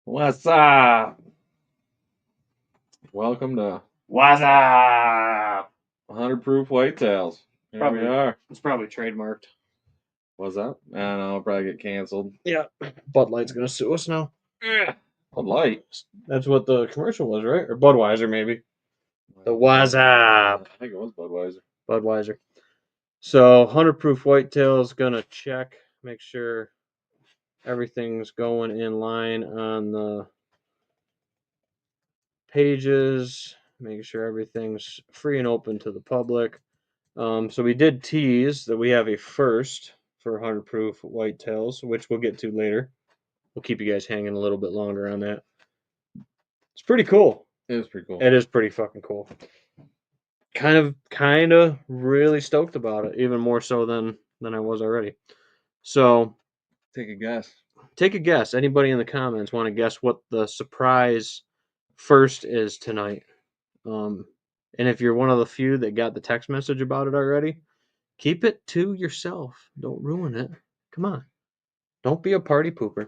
What's up? Welcome to What's up? 100 Proof Whitetails. Here Probably- we are. It's probably trademarked. What's up? I don't know. I'll probably get canceled. Yeah. Bud Light's gonna sue us now. Bud Light. That's what the commercial was, right? Or Budweiser, maybe. The What's up? I think it was Budweiser. Budweiser. So 100 Proof Whitetail's gonna check, make sure everything's going in line on the pages, making sure everything's free and open to the public. So we did tease that we have a first for 100 Proof Whitetails, which we'll get to later. We'll keep you guys hanging a little bit longer on that. It's pretty cool. It was pretty cool. It is pretty fucking cool. Kind of really stoked about it, even more so than I was already. So Take a guess. take a guess. Anybody in the comments want to guess what the surprise first is tonight? And if you're one of the few that got the text message about it already, keep it to yourself. Don't ruin it. Come on. Don't be a party pooper.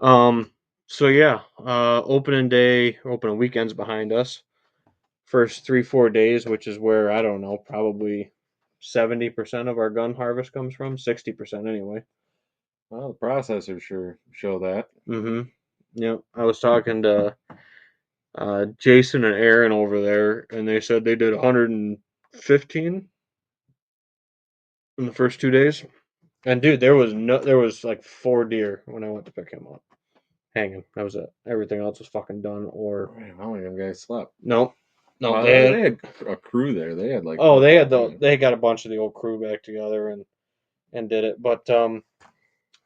So yeah, opening weekend's behind us. First 3-4 days, which is where, I don't know, probably 70% of our gun harvest comes from. 60% anyway. Well, the processors sure show that. Mm-hmm. Yep. I was talking to Jason and Aaron over there, and they said they did 115 in the first 2 days. And dude, there was like 4 deer when I went to pick him up, hanging. That was it. Everything else was fucking done. Or Man, how many of them guys slept? no, Well, they they had a crew there. They had like they got a bunch of the old crew back together and did it. But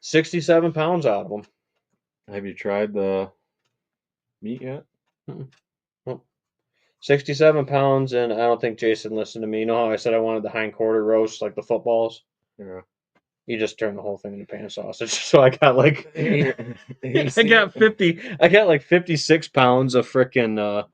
67 pounds out of them. Have you tried the meat yet? Well, 67 pounds, and I don't think Jason listened to me. You know how I said I wanted the hind quarter roast, like the footballs? Yeah. You just turned the whole thing into pan sausage. So I got like I got like 56 pounds of freaking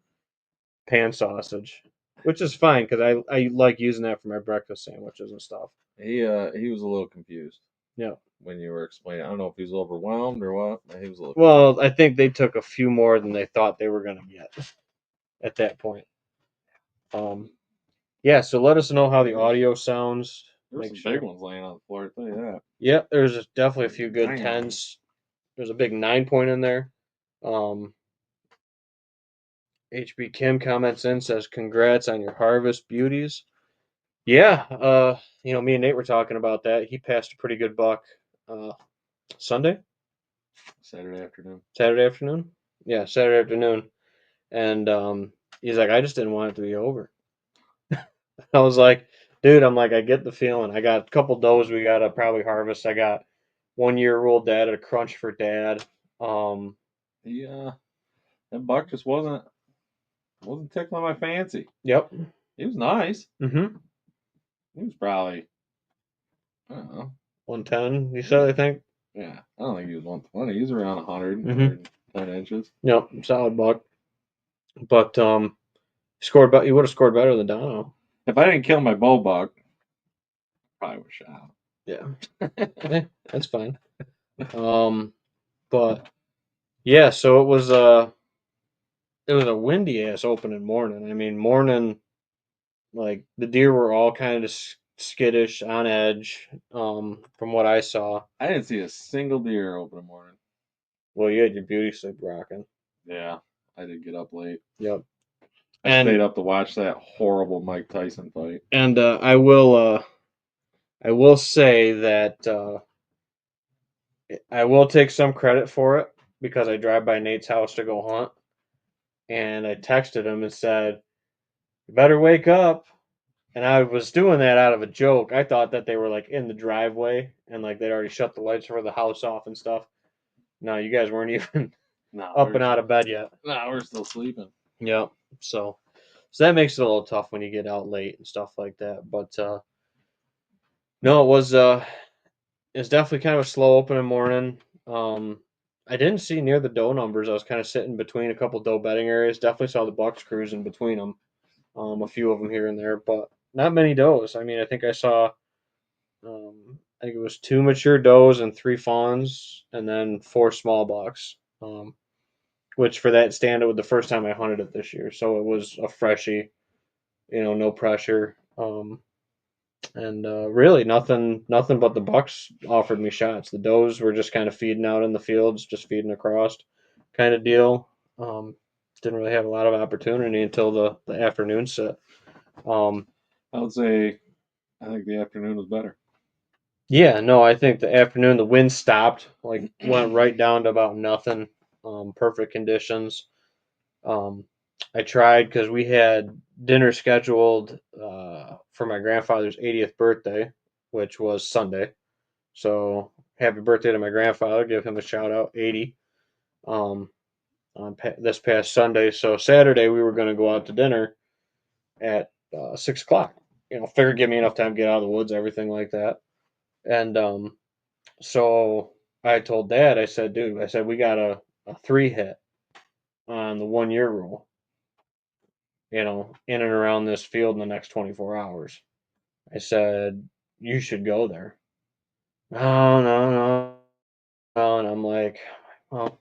pan sausage, which is fine because I like using that for my breakfast sandwiches and stuff. He was a little confused. Yeah. When you were explaining, I don't know if he was overwhelmed or what. But he was a little. Well, I think they took a few more than they thought they were gonna get at that point. Yeah. So let us know how the audio sounds. There's some big ones laying on the floor. I tell you that. Yep. There's definitely a few good 9 tens. There's a big 9-point in there. HB Kim comments in, says congrats on your harvest beauties. Yeah, me and Nate were talking about that. He passed a pretty good buck Saturday afternoon. Yeah, Saturday afternoon. And he's like, I just didn't want it to be over. I was like, dude, I get the feeling. I got a couple does we gotta probably harvest. I got 1-year-old dad at a crunch for dad. Yeah, that buck just wasn't tickling my fancy. Yep. He was nice. Mm-hmm. He was probably, I don't know, 110. You said, I think. Yeah, I don't think he was 120. He was around 100, 110 inches. Yep, solid buck. But scored, but you would have scored better than Dono. If I didn't kill my bow buck, I probably would have shot. Yeah, that's fine. But yeah, so it was a windy ass opening morning. I mean, morning, like the deer were all kind of skittish, on edge. From what I saw, I didn't see a single deer opening morning. Well, you had your beauty sleep rocking. Yeah, I did get up late. Yep. I stayed up to watch that horrible Mike Tyson fight. And I will say that I will take some credit for it because I drive by Nate's house to go hunt, and I texted him and said, "You better wake up." And I was doing that out of a joke. I thought that they were like in the driveway and like they'd already shut the lights for the house off and stuff. No, you guys weren't even up and out of bed yet. No, we're still sleeping. Yep. So that makes it a little tough when you get out late and stuff like that. But no, it was definitely kind of a slow opening morning. I didn't see near the doe numbers. I was kind of sitting between a couple doe bedding areas. Definitely saw the bucks cruising between them. A few of them here and there, but not many does. I mean, I think I saw, I think it was 2 mature does and 3 fawns, and then 4 small bucks. which for that stand, it was the first time I hunted it this year, so it was a freshie, no pressure. And really nothing but the bucks offered me shots. The does were just kind of feeding out in the fields, just feeding across, kind of deal. Um, didn't really have a lot of opportunity until the afternoon set. I would say I think the afternoon was better. Yeah, no, I think the afternoon the wind stopped, like went right down to about nothing. Perfect conditions. Um, I tried because we had dinner scheduled for my grandfather's 80th birthday, which was Sunday. So happy birthday to my grandfather! Give him a shout out, 80. Um, this past Sunday. So Saturday we were going to go out to dinner at 6 o'clock. Figure give me enough time to get out of the woods, everything like that. And so I told Dad, I said, dude, I said we got a three hit on the 1 year rule. In and around this field in the next 24 hours. I said, you should go there. No, no, no, no. And I'm like, well,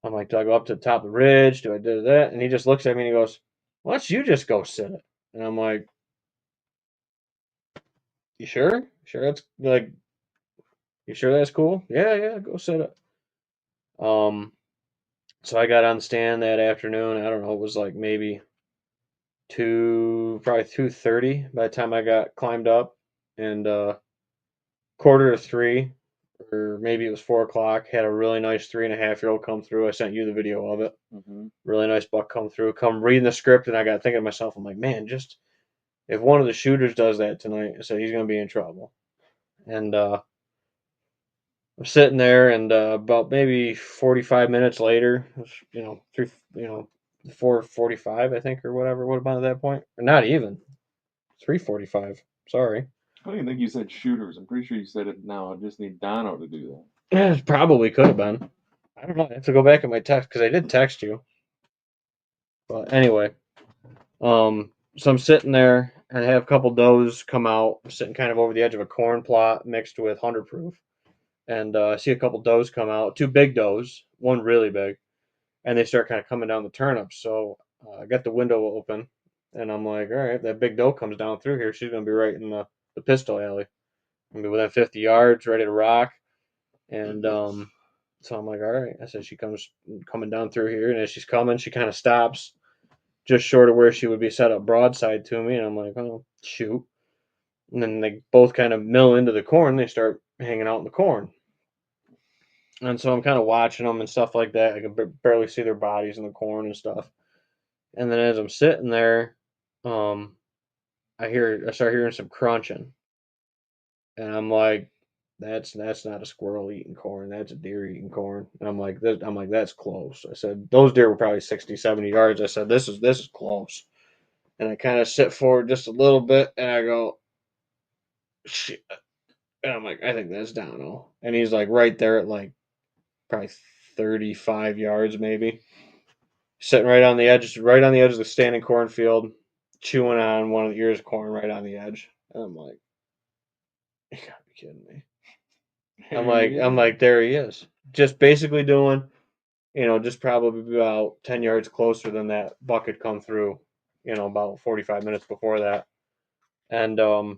do I go up to the top of the ridge? Do I do that? And he just looks at me and he goes, why don't you just go sit it? And I'm like, you sure? Sure that's like, you sure that's cool? Yeah, yeah, go sit it. Um, so I got on the stand that afternoon. I don't know, it was like maybe probably 2:30 by the time I got climbed up, and quarter to three, or maybe it was 4 o'clock. Had a really nice 3.5-year-old come through. I sent you the video of it. Mm-hmm. Really nice buck come through. Come reading the script, and I got thinking to myself, I'm like, man, just if one of the shooters does that tonight, I said he's gonna be in trouble. And I'm sitting there, and about maybe 45 minutes later, three, 4:45, I think, or whatever. What about at that point? Or not even 3:45. Sorry. I don't even think you said shooters. I'm pretty sure you said it now. I just need Dono to do that. It probably could have been. I don't know. I have to go back in my text because I did text you. But anyway, so I'm sitting there and I have a couple does come out. I'm sitting kind of over the edge of a corn plot mixed with 100 proof, and I see a couple does come out. Two big does, one really big, and they start kind of coming down the turnips. So I got the window open, and I'm like, all right, if that big doe comes down through here, she's gonna be right in the pistol alley. I'm gonna be within 50 yards, ready to rock, and so I'm like, all right. I said she comes coming down through here, and as she's coming, she kind of stops just short of where she would be set up broadside to me, and I'm like, oh shoot. And then they both kind of mill into the corn. They start hanging out in the corn, and so I'm kind of watching them and stuff like that. I can barely see their bodies in the corn and stuff. And then as I'm sitting there, um, I start hearing some crunching, and I'm like, that's not a squirrel eating corn. That's a deer eating corn. And I'm like, that's close. I said those deer were probably 60, 70 yards. I said this is close. And I kind of sit forward just a little bit, and I go, shit. And I'm like, I think that's Dono. And he's like right there at like probably 35 yards maybe, sitting right on the edge of the standing cornfield, chewing on one of the ears of corn right on the edge. And I'm like, you gotta be kidding me. I'm like, there he is. Just basically doing, just probably about 10 yards closer than that buck had come through, about 45 minutes before that. And so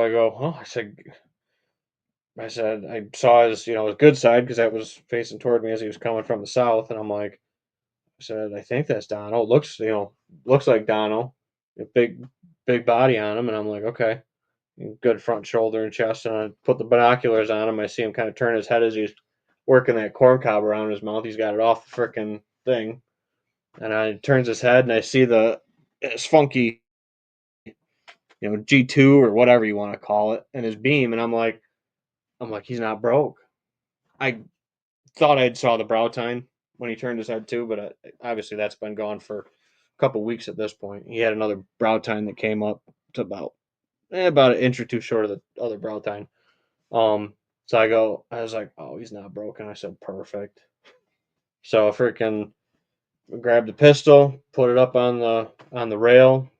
I go, oh, I said I saw his good side because that was facing toward me as he was coming from the south, and I'm like, I said, I think that's Dono. Looks like Dono. A big body on him, and I'm like, okay, good front shoulder and chest. And I put the binoculars on him. I see him kind of turn his head as he's working that corn cob around his mouth. He's got it off the frickin' thing, and I turns his head, and I see his funky, G2 or whatever you want to call it, and his beam, and I'm like, he's not broke. I thought I saw the brow tine when he turned his head too, but obviously that's been gone for a couple weeks at this point. He had another brow tine that came up to about an inch or two short of the other brow tine. So I was like, oh, he's not broken. I said, perfect. So I freaking grabbed the pistol, put it up on the rail,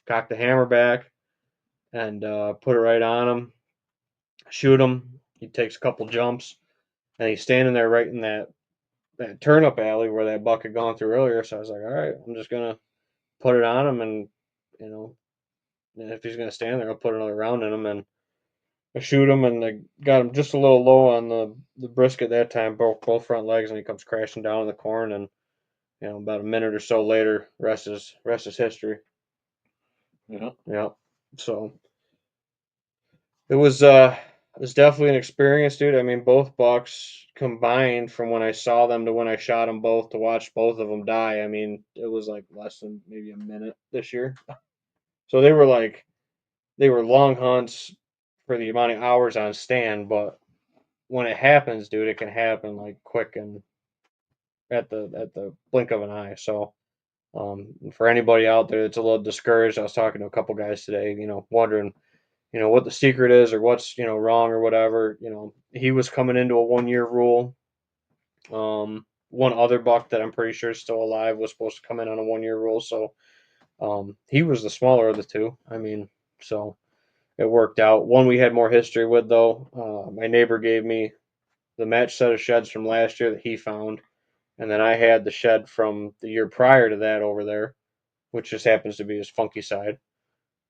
cocked the hammer back, and put it right on him. Shoot him. He takes a couple jumps, and he's standing there right in that that turnip alley where that buck had gone through earlier. So I was like, all right, I'm just gonna put it on him, and you know, and if he's gonna stand there, I'll put another round in him, and I shoot him, and I got him just a little low on the brisket that time, both front legs, and he comes crashing down in the corn, and about a minute or so later, rest is history. Yeah. Yeah. So it was definitely an experience, dude. I mean, both bucks combined from when I saw them to when I shot them both to watch both of them die. I mean, it was like less than maybe a minute this year. So they were long hunts for the amount of hours on stand, but when it happens, dude, it can happen like quick and at the blink of an eye. So for anybody out there that's a little discouraged, I was talking to a couple guys today, wondering, what the secret is or what's, wrong or whatever. He was coming into a 1 year rule. One other buck that I'm pretty sure is still alive was supposed to come in on a 1 year rule. So he was the smaller of the two. I mean, so it worked out. One we had more history with, though. My neighbor gave me the match set of sheds from last year that he found. And then I had the shed from the year prior to that over there, which just happens to be his funky side.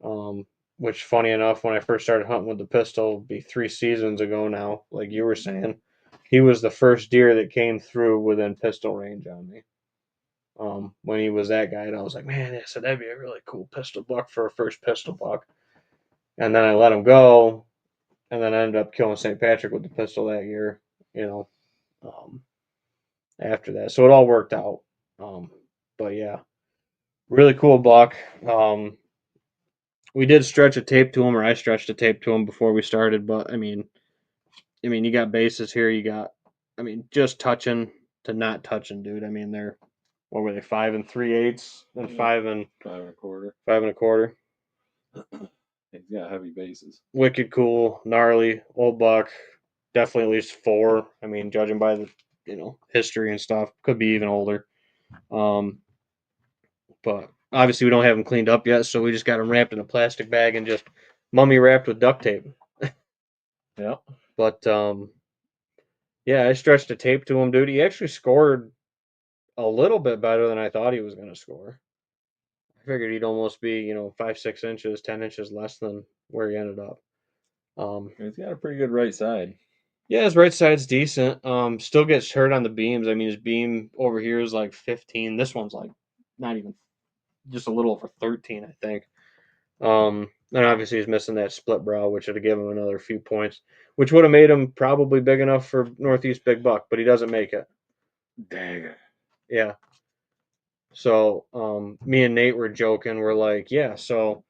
Um, which, funny enough, when I first started hunting with the pistol, it'd be 3 seasons ago now, like you were saying, he was the first deer that came through within pistol range on me. When he was that guy, and I was like, man, I said that'd be a really cool pistol buck for a first pistol buck. And then I let him go, and then I ended up killing St. Patrick with the pistol that year. You know, um, after that, so it all worked out. Um, but yeah, really cool buck. We did stretch a tape to him, or I stretched a tape to him before we started. But I mean, you got bases here. You got, just touching to not touching, dude. I mean, they're what were they, 5 3/8 and Yeah. 5 1/4. 5 1/4. He's got heavy bases. Wicked cool, gnarly, old buck. Definitely at least 4. I mean, judging by the history and stuff, could be even older. Um, but obviously we don't have them cleaned up yet, so we just got them wrapped in a plastic bag and just mummy wrapped with duct tape. Yeah. But yeah, I stretched a tape to him, dude. He actually scored a little bit better than I thought he was going to score. I figured he'd almost be, 5 6 inches, 10 inches less than where he ended up. He's got a pretty good right side. Yeah, his right side's decent. Still gets hurt on the beams. I mean, his beam over here is like 15. This one's like not even, just a little over 13, I think. And obviously he's missing that split brow, which would have given him another few points, which would have made him probably big enough for Northeast Big Buck, but he doesn't make it. Dang. Yeah. So me and Nate were joking. We're like, yeah. So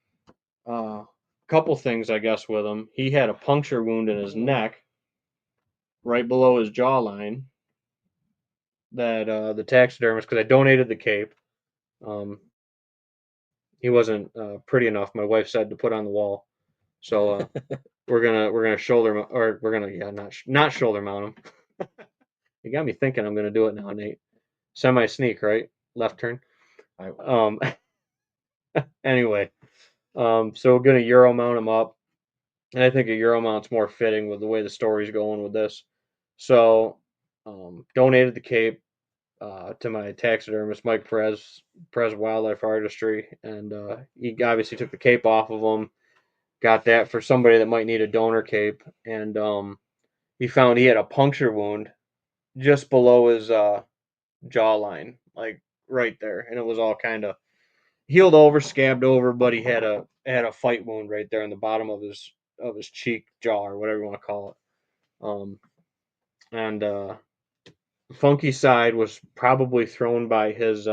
couple things, I guess, with him. He had a puncture wound in his neck, right below his jawline. That the taxidermist, because I donated the cape. Um, he wasn't pretty enough. My wife said to put on the wall. So we're gonna shoulder or we're gonna not shoulder mount him. You got me thinking I'm gonna do it now, Nate. Semi sneak, right? Left turn. Anyway, so we're gonna Euro mount him up, and I think a Euro mount's more fitting with the way the story's going with this. So donated the cape to my taxidermist Mike Perez Wildlife Artistry, and he obviously took the cape off of him. Got that for somebody that might need a donor cape, and he found he had a puncture wound just below his jawline, like right there, and it was all kind of healed over, scabbed over, but he had a fight wound right there in the bottom of his cheek, jaw, or whatever you want to call it. And funky side was probably thrown by his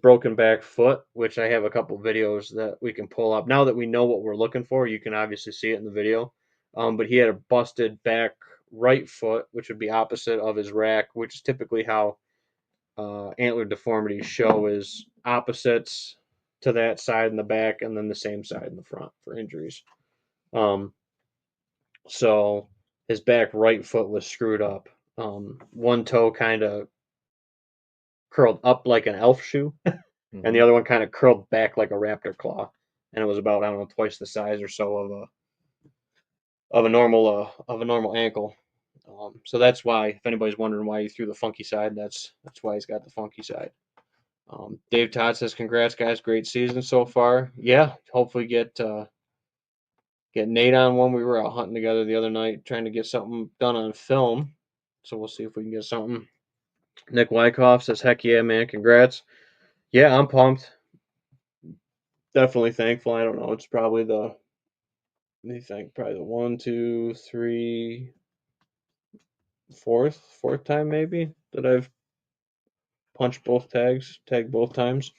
broken back foot, which I have a couple videos that we can pull up. Now that we know what we're looking for, you can obviously see it in the video. But he had a busted back right foot, which would be opposite of his rack, which is typically how antler deformities show, is opposites to that side in the back and then the same side in the front for injuries. Um, so his back right foot was screwed up. One toe kind of curled up like an elf shoe, and the other one kind of curled back like a raptor claw, and it was about, I don't know, twice the size or so of a normal ankle. So that's why, if anybody's wondering why he threw the funky side, that's why he's got the funky side. Dave Todd says, "Congrats, guys! Great season so far." Yeah, hopefully get Nate on one. We were out hunting together the other night, trying to get something done on film. So we'll see if we can get something. Nick Wyckoff says, "Heck yeah, man! Congrats." Yeah, I'm pumped. Definitely thankful. I don't know. It's probably the, let me think, probably the one, two, three, fourth time maybe that I've punched both tagged both times.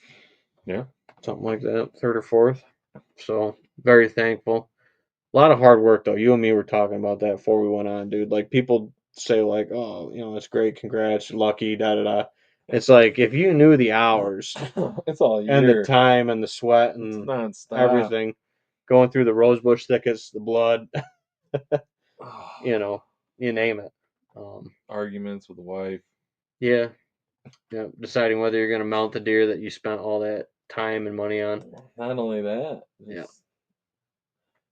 Yeah. Something like that, third or fourth. So very thankful. A lot of hard work though. You and me were talking about that before we went on, dude. Like people say like, oh, that's great, congrats, lucky, da da da. It's like if you knew the hours It's all and the year. time and the sweat It's and nonstop. everything, going through the rosebush thickets, the blood, you name it. Arguments with the wife. Yeah, yeah. Deciding whether you're gonna mount the deer that you spent all that time and money on. Not only that, Yeah.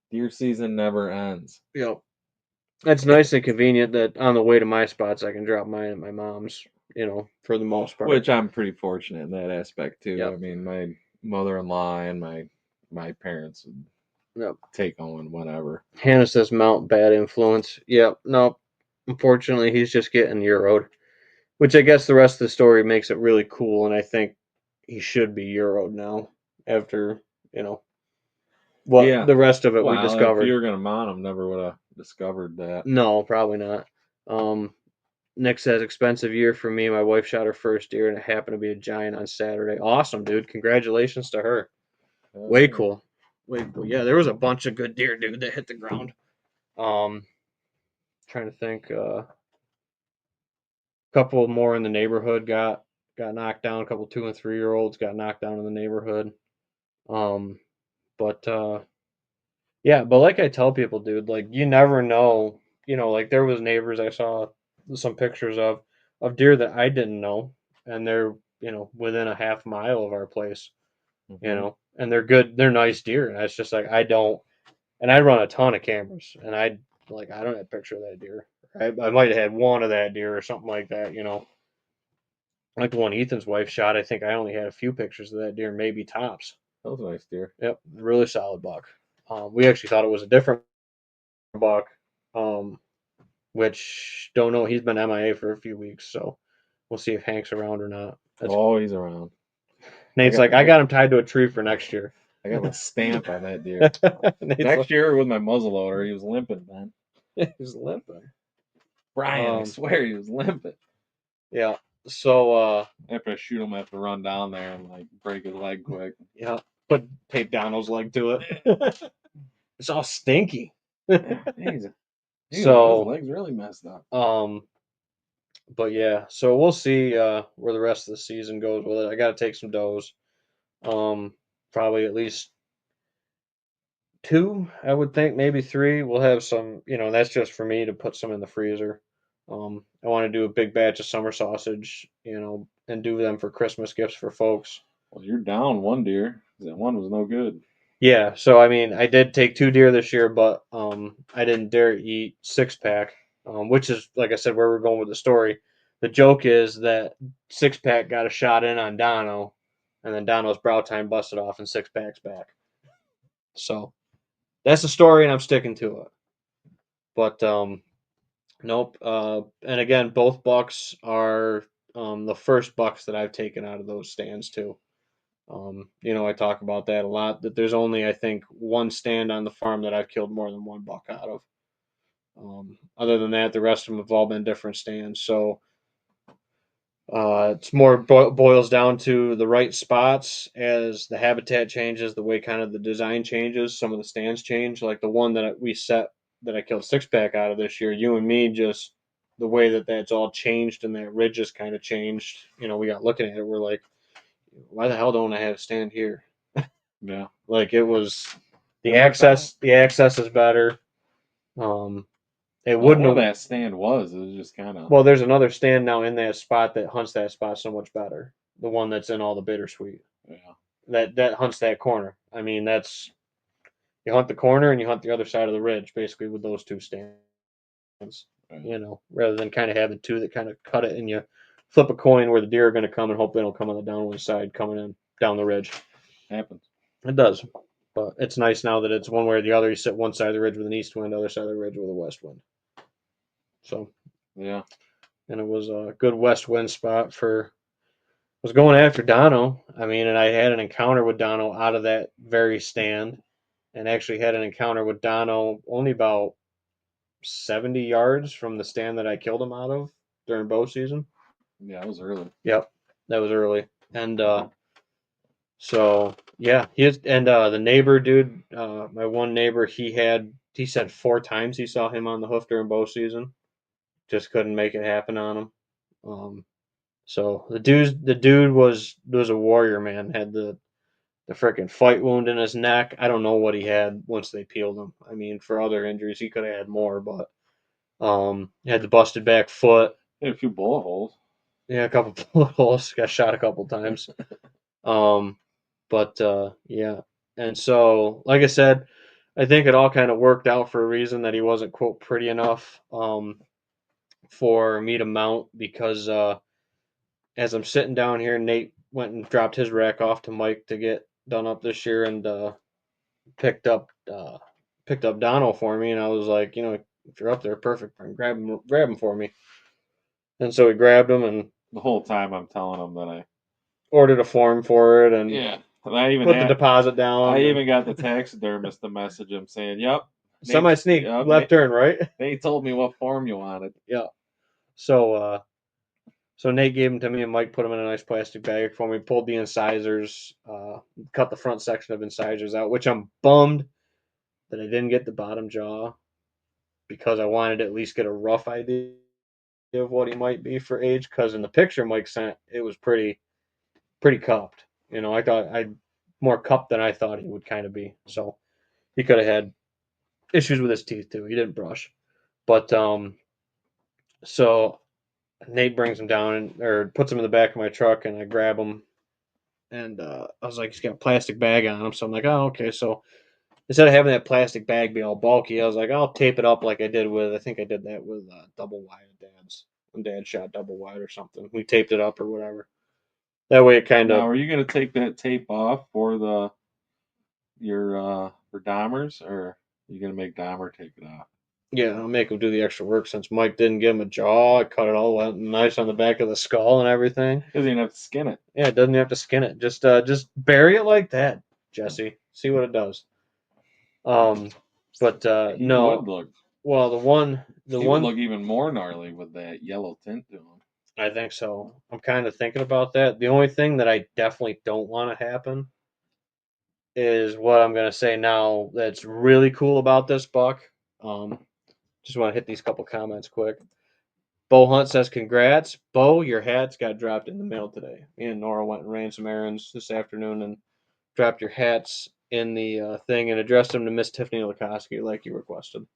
deer season never ends. Yep. It's nice and convenient that on the way to my spots I can drop mine at my mom's, for the most part. Which I'm pretty fortunate in that aspect too. Yep. I mean, my mother-in-law and my parents would Yep. take on whenever. Hannah says mount bad influence. Yep. Nope. Unfortunately, he's just getting Euroed, which I guess the rest of the story makes it really cool, and I think he should be Euroed now after, what the rest of it we Well, if discovered. you were gonna mount him, never would have discovered that. No, probably not. Nick says expensive year for me. My wife shot her first deer, and it happened to be a giant on Saturday. Awesome, dude! Congratulations to her. Way cool. Way cool. Yeah, there was a bunch of good deer, dude, that hit the ground. Trying to think. A couple more in the neighborhood got knocked down. A couple 2 and 3 year olds got knocked down in the neighborhood. But yeah, but like I tell people, dude, like you never know. Like there was neighbors I saw some pictures of deer that I didn't know, and they're within a half mile of our place. And they're good. They're nice deer, and it's just like I don't. And I run a ton of cameras, and I don't have a picture of that deer. I might have had one of that deer or something like that. Like the one Ethan's wife shot. I think I only had a few pictures of that deer, maybe tops. That was a nice deer. Yep, really solid buck. We actually thought it was a different buck, which don't know. He's been MIA for a few weeks, so we'll see if Hank's around or not. He's around. Nate's I got him tied to a tree for next year. I got my stamp on that deer. Next year with my muzzleloader, he was limping, man. He was limping. Brian, I swear he was limping. Yeah. So after I shoot him, I have to run down there and break his leg quick. Yeah. Put tape Donald's leg to it. It's all stinky. His leg's really messed up. But yeah, so we'll see where the rest of the season goes with it. I got to take some does. Probably at least 2, I would think, maybe 3. We'll have some, that's just for me to put some in the freezer. I want to do a big batch of summer sausage, and do them for Christmas gifts for folks. Well, you're down one deer. That one was no good. Yeah, so I mean, I did take 2 deer this year, but I didn't dare eat 6-pack, which is, like I said, where we're going with the story. The joke is that 6-pack got a shot in on Dono, and then Dono's brow time busted off and 6-pack's back. So that's the story, and I'm sticking to it. But nope. And again, both bucks are the first bucks that I've taken out of those stands too. I talk about that a lot. That there's only, I think, one stand on the farm that I've killed more than one buck out of. Other than that, the rest of them have all been different stands. So it's more boils down to the right spots as the habitat changes, the way kind of the design changes. Some of the stands change. Like the one that we set that I killed 6-pack out of this year. You and me just the way that that's all changed and that ridge just kind of changed. We got looking at it. We're like, why the hell don't I have a stand here? Yeah. Like it was the access is better. It wouldn't have, that stand was. It was just kind of. Well, there's another stand now in that spot that hunts that spot so much better. The one that's in all the bittersweet. Yeah. That hunts that corner. I mean, that's you hunt the corner and you hunt the other side of the ridge basically with those 2 stands. Right. Rather than kind of having two that kind of cut it and you flip a coin where the deer are going to come and hope they don't come on the downwind side coming in down the ridge. Happens. It does. But it's nice now that it's one way or the other. You sit one side of the ridge with an east wind, the other side of the ridge with a west wind. So, Yeah. and it was a good west wind spot for. I was going after Dono. I mean, and I had an encounter with Dono out of that very stand, and actually had an encounter with Dono only about 70 yards from the stand that I killed him out of during bow season. Yeah, it was early. Yep, that was early, and so yeah, the neighbor dude, my one neighbor, he said 4 times he saw him on the hoof during bow season. Just couldn't make it happen on him. So the dude was a warrior, man. Had the freaking fight wound in his neck. I don't know what he had once they peeled him. I mean, for other injuries, he could have had more, but he had the busted back foot. Had a few bullet holes. Yeah, a couple bullet holes. Got shot a couple times. But yeah, and so like I said, I think it all kind of worked out for a reason that he wasn't quote pretty enough for me to mount because as I'm sitting down here, Nate went and dropped his rack off to Mike to get done up this year and picked up picked up Dono for me, and I was like, if you're up there, perfect, grab him for me. And so we grabbed him and The whole time I'm telling him that ordered a form for it and yeah. And I even put the deposit down. I even got the taxidermist to message him saying, "Yep, semi sneak yep, left turn, right?" They told me what form you wanted." Yeah. So Nate gave them to me, and Mike put them in a nice plastic bag for me. Pulled the incisors, cut the front section of incisors out, which I'm bummed that I didn't get the bottom jaw because I wanted to at least get a rough idea of what he might be for age. Because in the picture Mike sent, it was pretty cupped. I thought I'd more cupped than I thought he would kind of be. So he could have had issues with his teeth too. He didn't brush, but so Nate brings him down or puts him in the back of my truck, and I grab him, and I was like, he's got a plastic bag on him, so I'm like, oh, okay. So instead of having that plastic bag be all bulky, I was like, I'll tape it up like I did with, I think I did that with double wide Dad's when Dad shot double wide or something. We taped it up or whatever. That way it kind Now, of. are you gonna take that tape off for your for Dahmer's, or are you gonna make Dahmer take it off? Yeah, I'll make him do the extra work since Mike didn't give him a jaw. I cut it all out nice on the back of the skull and everything. He doesn't even have to skin it. Yeah, it doesn't have to skin it. Just bury it like that, Jesse. See what it does. But He no. would look. Well, the He one would look even more gnarly with that yellow tint to him. I think so. I'm kind of thinking about that. The only thing that I definitely don't want to happen is what I'm gonna say now. That's really cool about this buck. Um, just want to hit these couple comments quick. Bo Hunt says, "Congrats, Bo. Your hats got dropped in the mail today. Me and Nora went and ran some errands this afternoon and dropped your hats in the thing and addressed them to Miss Tiffany Lukoski like you requested."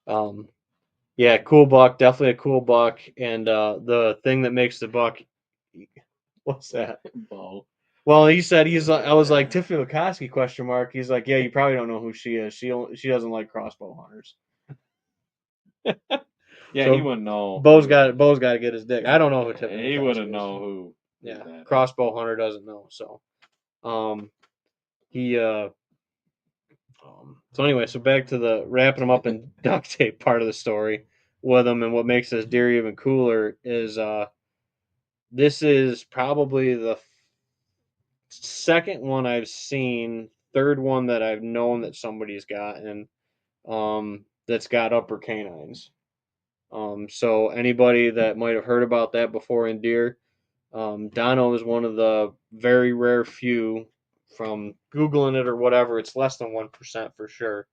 Um, yeah, cool buck. Definitely a cool buck. And the thing that makes the buck, what's that? Bo. Well, he said he's like, I was like, Tiffany Lukoski, question mark. He's like, yeah, you probably don't know who she is. She doesn't like crossbow hunters. Yeah, So he wouldn't know. Bo's got to get his dick. I don't know who Tiffany He Lukoski wouldn't is. know who. Yeah, That crossbow hunter doesn't know. So, he so anyway, so back to the wrapping them up in duct tape part of the story with him, and what makes this deer even cooler is this is probably the second one I've seen, third one that I've known that somebody's got, and that's got upper canines. So anybody that might have heard about that before in deer, Dono is one of the very rare few from Googling it or whatever. It's less than 1% for sure.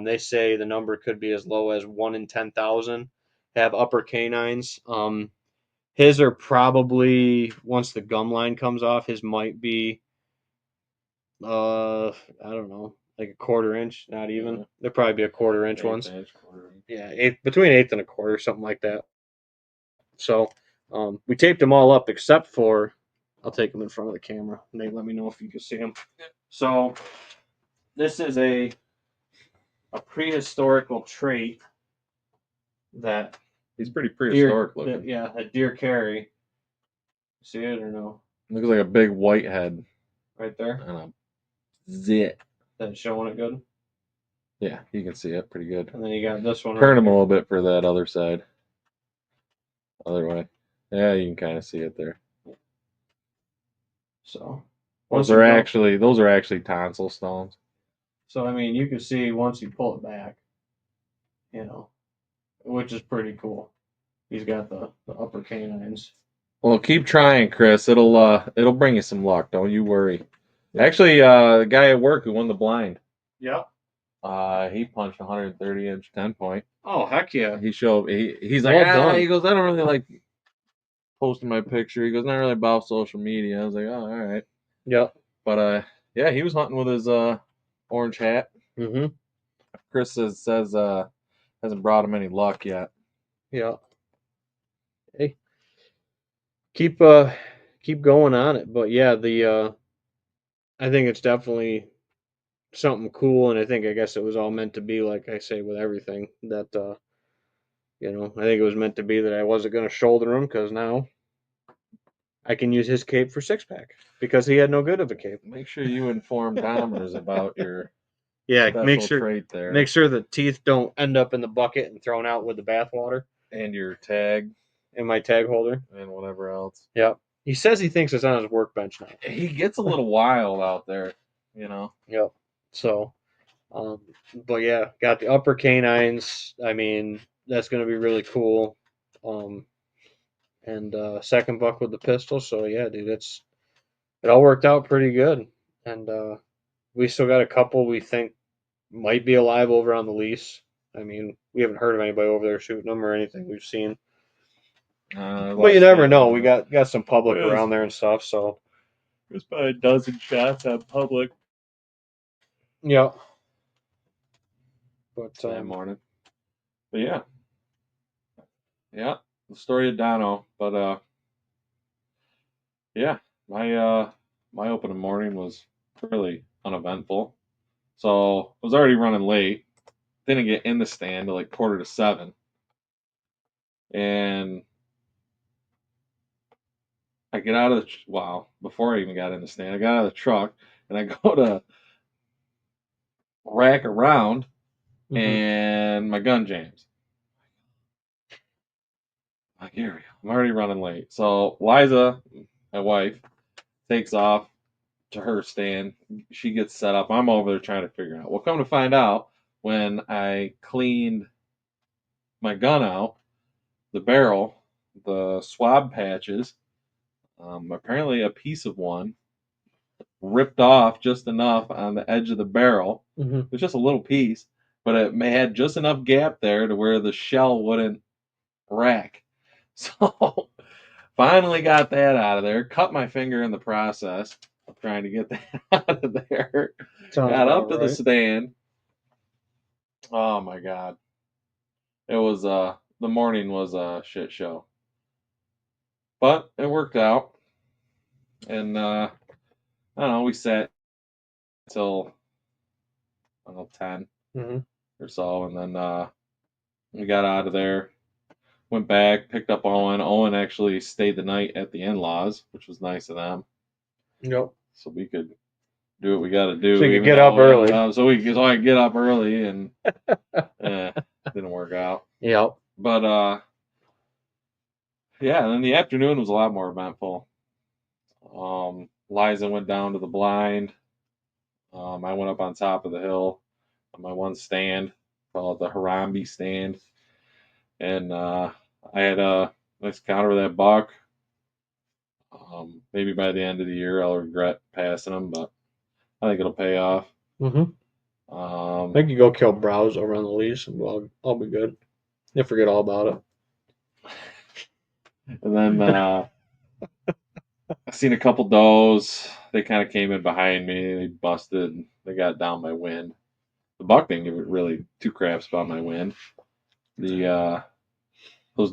They say the number could be as low as 1 in 10,000 have upper canines. His are probably, once the gum line comes off, his might be, I don't know, like a quarter inch, not even. Yeah. They'll probably be a quarter inch ones. Quarter inch. Yeah, between eighth and a quarter, something like that. So we taped them all up except for, I'll take them in front of the camera. Nate, let me know if you can see them. So this is a a prehistorical trait that He's pretty prehistoric looking. that deer carry. See it or no? Looks like a big white head. Right there. And a zit. That's showing it good. Yeah, you can see it pretty good. And then you got this one. Turn him a little bit for that other side. Other way. Yeah, you can kind of see it there. So those are actually tonsil stones. So I mean, you can see once you pull it back, which is pretty cool. He's got the upper canines. Well, keep trying, Chris. It'll bring you some luck. Don't you worry. Actually, the guy at work who won the blind. Yep. He punched 130-inch 10-point. Oh heck yeah! He's like, he goes, I don't really like posting my picture. He goes, not really about social media. I was like, oh, all right. Yep. But yeah, he was hunting with his orange hat. Mm-hmm. Chris says hasn't brought him any luck yet. Yeah. Hey, keep going on it. But yeah, I think it's definitely something cool, and I guess it was all meant to be, like I say with everything that I think it was meant to be that I wasn't going to shoulder him, because now I can use his cape for 6-pack because he had no good of a cape. Make sure you inform Domers about your make sure trait there. Make sure the teeth don't end up in the bucket and thrown out with the bathwater. And your tag. And my tag holder. And whatever else. Yep. He says he thinks it's on his workbench now. He gets a little wild out there, Yep. So, but yeah, got the upper canines. I mean, that's going to be really cool. And second buck with the pistol. So yeah, dude, it all worked out pretty good. And we still got a couple we think might be alive over on the lease. I mean, we haven't heard of anybody over there shooting them or anything we've seen. But you never know. We got some public around there and stuff. So there's probably a dozen shots on public. Yeah. But that morning. But yeah. The story of Dono. But yeah, my opening morning was really uneventful. So I was already running late. Didn't get in the stand till like 6:45. And I get out of before I even got in the stand, I got out of the truck and I go to rack around and my gun jams. Like, here we go. I'm already running late. So Liza, my wife, takes off to her stand. She gets set up. I'm over there trying to figure out. Well, come to find out, when I cleaned my gun out, the barrel, the swab patches, apparently a piece of one ripped off just enough on the edge of the barrel. It was just a little piece, but it had just enough gap there to where the shell wouldn't rack. So finally got that out of there. Cut my finger in the process of trying to get that out of there. Got up to the stand. Oh my God. It was the morning was a shit show. But it worked out. And I don't know, we sat until 10 or so, and then we got out of there, went back, picked up Owen. Owen actually stayed the night at the in-laws, which was nice of them. Yep. So we could do what we got to do. So you could get up early. So I could get up early, and didn't work out. Yep. But yeah, and then the afternoon was a lot more eventful. Liza went down to the blind. I went up on top of the hill on my one stand, called the Harambe stand. And I had a nice encounter with that buck. Maybe by the end of the year I'll regret passing him, but I think it'll pay off. I think you go kill browse over on the lease, and I'll be good. You'll forget all about it. And then I seen a couple does. They kind of came in behind me. They busted. They got down my wind. The buck didn't give it really two craps about my wind. Those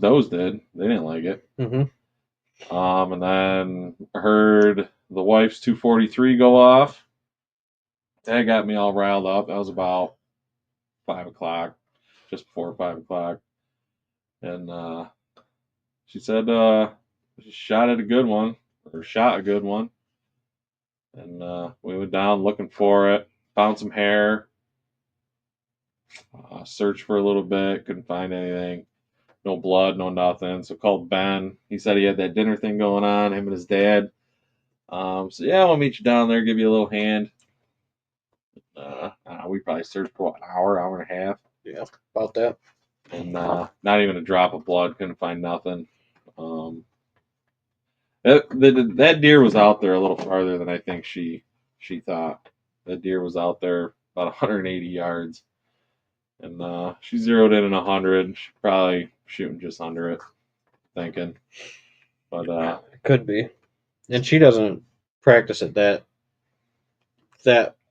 does did. They didn't like it. And then I heard the wife's 243 go off. That got me all riled up. That was about 5 o'clock, just before 5 o'clock, and she said she shot at a good one, or shot a good one, and we went down looking for it, found some hair, searched for a little bit, couldn't find anything, no blood, no nothing. So called Ben. He said he had that dinner thing going on, him and his dad. So yeah, I'll meet you down there, give you a little hand. I don't know, we probably searched for what, an hour and a half, Yeah, about that. and not even a drop of blood. Couldn't find nothing. That deer was out there a little farther than I think she thought. That deer was out there about 180 yards, and she zeroed in at 100. She probably shooting just under it, thinking. But It could be. And she doesn't practice at that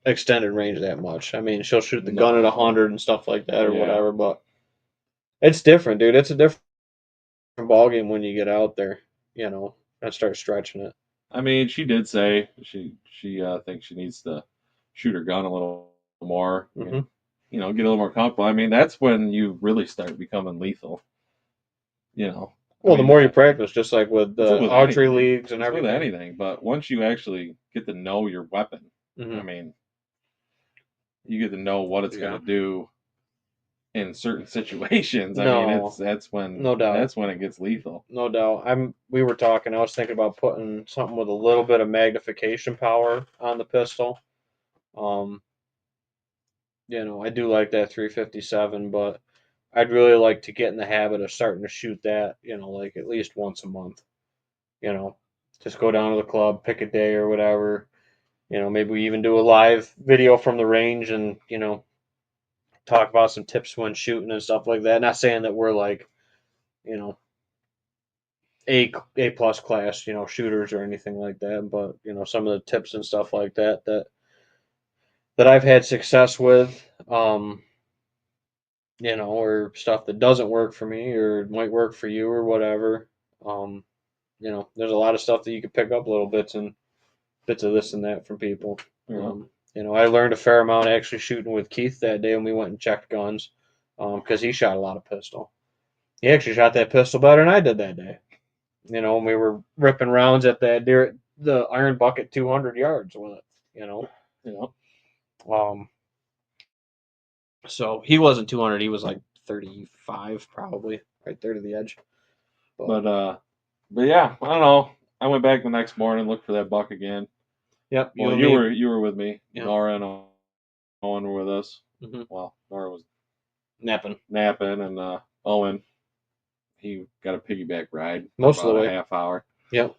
extended range that much. I mean, she'll shoot the gun at 100 and stuff like that or Yeah. whatever, but it's different, dude. It's a different ball game when you get out there, and start stretching it. I mean, she did say she thinks she needs to shoot her gun a little more. Mm-hmm. Get a little more comfortable. I mean, that's when you really start becoming lethal. Well, the more you practice, just like with the archery leagues and everything. With anything, but once you actually get to know your weapon, I mean, you get to know what it's going to do in certain situations. I mean, that's when no doubt, that's when it gets lethal. No doubt. We were talking. I was thinking about putting something with a little bit of magnification power on the pistol. I do like that 357, but I'd really like to get in the habit of starting to shoot that, like at least once a month. Just go down to the club, pick a day or whatever. Maybe we even do a live video from the range and, talk about some tips when shooting and stuff like that. Not saying that we're like, A plus class, shooters or anything like that, but some of the tips and stuff like that I've had success with, or stuff that doesn't work for me or might work for you or whatever. There's a lot of stuff that you could pick up little bits of this and that from people. Yeah. I learned a fair amount actually shooting with Keith that day when we went and checked guns, because he shot a lot of pistol. He actually shot that pistol better than I did that day. When we were ripping rounds at that deer, the iron bucket 200 yards with it. So he wasn't 200. He was like 35 probably, right there to the edge. But yeah, I don't know. I went back the next morning, looked for that buck again. Yep. Well, you were with me. Yep. Nora and Owen were with us. Mm-hmm. Well, Nora was napping, and Owen, he got a piggyback ride most of the way, a half hour. Yep.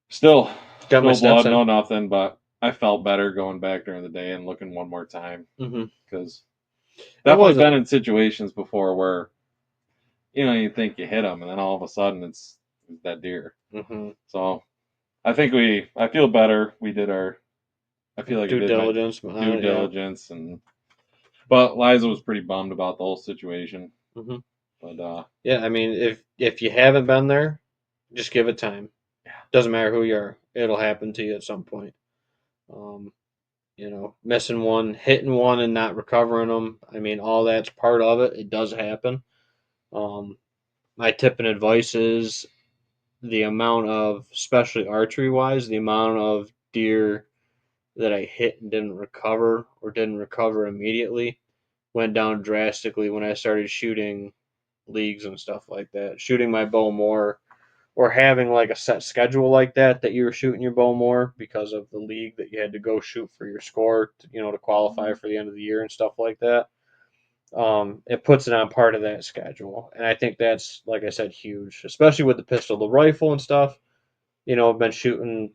Still, got no blood, no nothing, but I felt better going back during the day and looking one more time, because definitely been in situations before where you think you hit them and then all of a sudden it's that deer. Mm-hmm. So I feel better. We did I feel like due diligence, but Liza was pretty bummed about the whole situation. Mm-hmm. But yeah, I mean, if you haven't been there, just give it time. Yeah. Doesn't matter who you are, it'll happen to you at some point. Missing one, hitting one, and not recovering them. I mean, all that's part of it. It does happen. My tip and advice is the amount of, especially archery wise, the amount of deer that I hit and didn't recover or didn't recover immediately went down drastically when I started shooting leagues and stuff like that. Shooting my bow more, or having like a set schedule like that you were shooting your bow more because of the league that you had to go shoot for your score to qualify for the end of the year and stuff like that. It puts it on part of that schedule, and I think that's, like I said, huge, especially with the pistol. The rifle and stuff, I've been shooting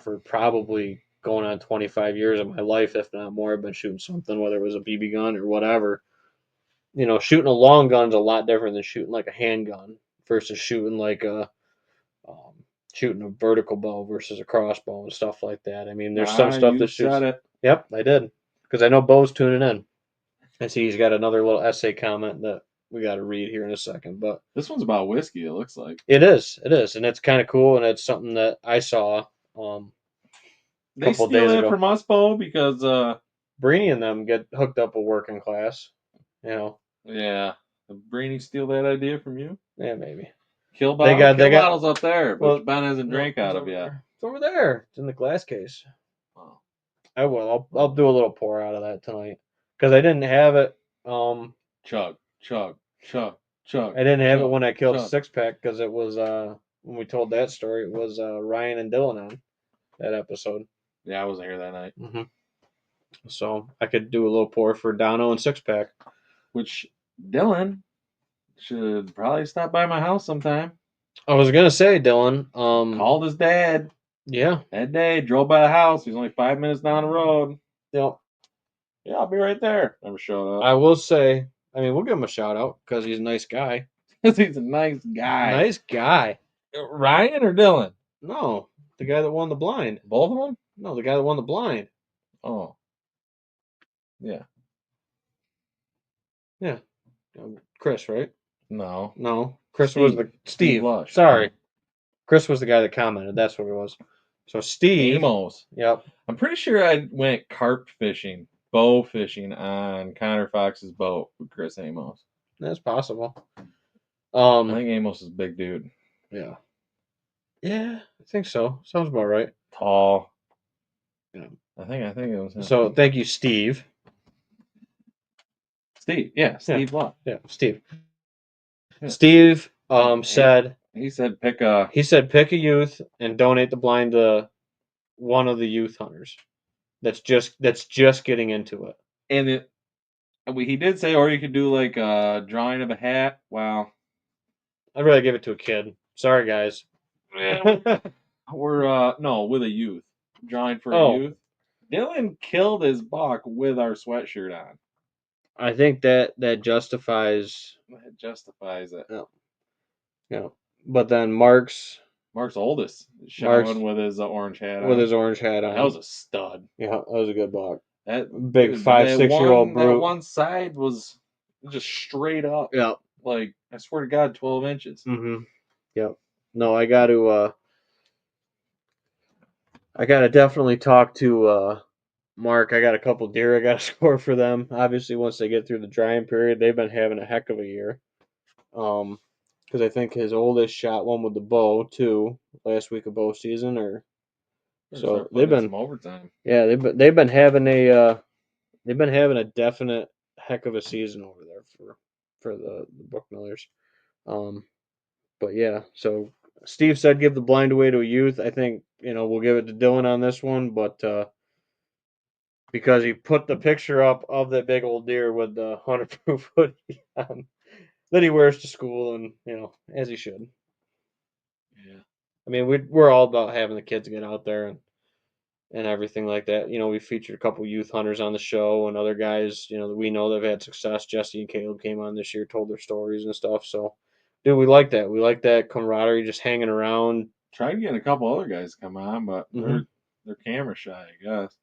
for probably going on 25 years of my life, if not more. I've been shooting something, whether it was a BB gun or whatever. Shooting a long gun's a lot different than shooting like a handgun versus shooting like shooting a vertical bow versus a crossbow and stuff like that. I mean, there's some stuff that shoots. Yep, I did, because I know Bo's tuning in. I see he's got another little essay comment that we got to read here in a second. But this one's about whiskey, it looks like. It is, and it's kind of cool, and it's something that I saw. They steal that from us, Bo, because Brainy and them get hooked up a working class. You know. Yeah. Did Brainy steal that idea from you? Yeah, maybe. Kill They bottle? got Kill bottle's up there, well, but Ben hasn't drank out of yet. There. It's over there. It's in the glass case. Oh. I will. I'll do a little pour out of that tonight because I didn't have it. Chug, chug, chug, chug. I didn't have it chug, when I killed chug. Six Pack because it was when we told that story. It was Ryan and Dylan on that episode. Yeah, I wasn't here that night. Mm-hmm. So I could do a little pour for Dono and Six Pack. Which Dylan should probably stop by my house sometime. I was gonna say, Dylan. Called his dad. Yeah. That day, drove by the house. He's only 5 minutes down the road. Yep. Yeah, I'll be right there. Never showed up. I will say. I mean, we'll give him a shout out because he's a nice guy. He's a nice guy. Nice guy. Ryan or Dylan? No, the guy that won the blind. Both of them? No, the guy that won the blind. Oh. Yeah. Yeah. Chris, right? No. No. Chris was the Steve. Lush. Sorry. Chris was the guy that commented. That's what it was. So Steve. Amos. Yep. I'm pretty sure I went carp fishing, bow fishing on Connor Fox's boat with Chris Amos. That's possible. I think Amos is a big dude. Yeah. Yeah, I think so. Sounds about right. Tall. Yeah. I think it was him. So thank you, Steve. Steve. Yeah, Steve Luck. Yeah, Steve. Yeah. Steve said he said pick a youth and donate the blind to one of the youth hunters that's just getting into it. And he did say, or you could do like a drawing of a hat. Wow. I'd rather give it to a kid. Sorry, guys. We're no, with a youth. Drawing for a youth. Dylan killed his buck with our sweatshirt on. I think that justifies. That justifies it. Yeah. Yeah. But then Mark's oldest showing with his orange hat on. With his orange hat on. That was a stud. Yeah, that was a good buck. That big 5-6-year-old brute. That one side was just straight up. Yeah. Like, I swear to God, 12 inches. Mm-hmm. Yep. No, I got to definitely talk to Mark. I got a couple deer I got to score for them. Obviously, once they get through the drying period, they've been having a heck of a year. Because I think his oldest shot one with the bow too last week of bow season, or so they've been some overtime. Yeah, they've been having a definite heck of a season over there for the Bookmillers. But yeah, so Steve said give the blind away to a youth. I think we'll give it to Dylan on this one, but because he put the picture up of that big old deer with the 100-proof hoodie on that he wears to school, and as he should. Yeah, I mean we're all about having the kids get out there and everything like that. We featured a couple youth hunters on the show and other guys, that we know that have had success. Jesse and Caleb came on this year, told their stories and stuff. So, dude, we like that. We like that camaraderie, just hanging around. Tried getting a couple other guys to come on, but they're camera shy, I guess.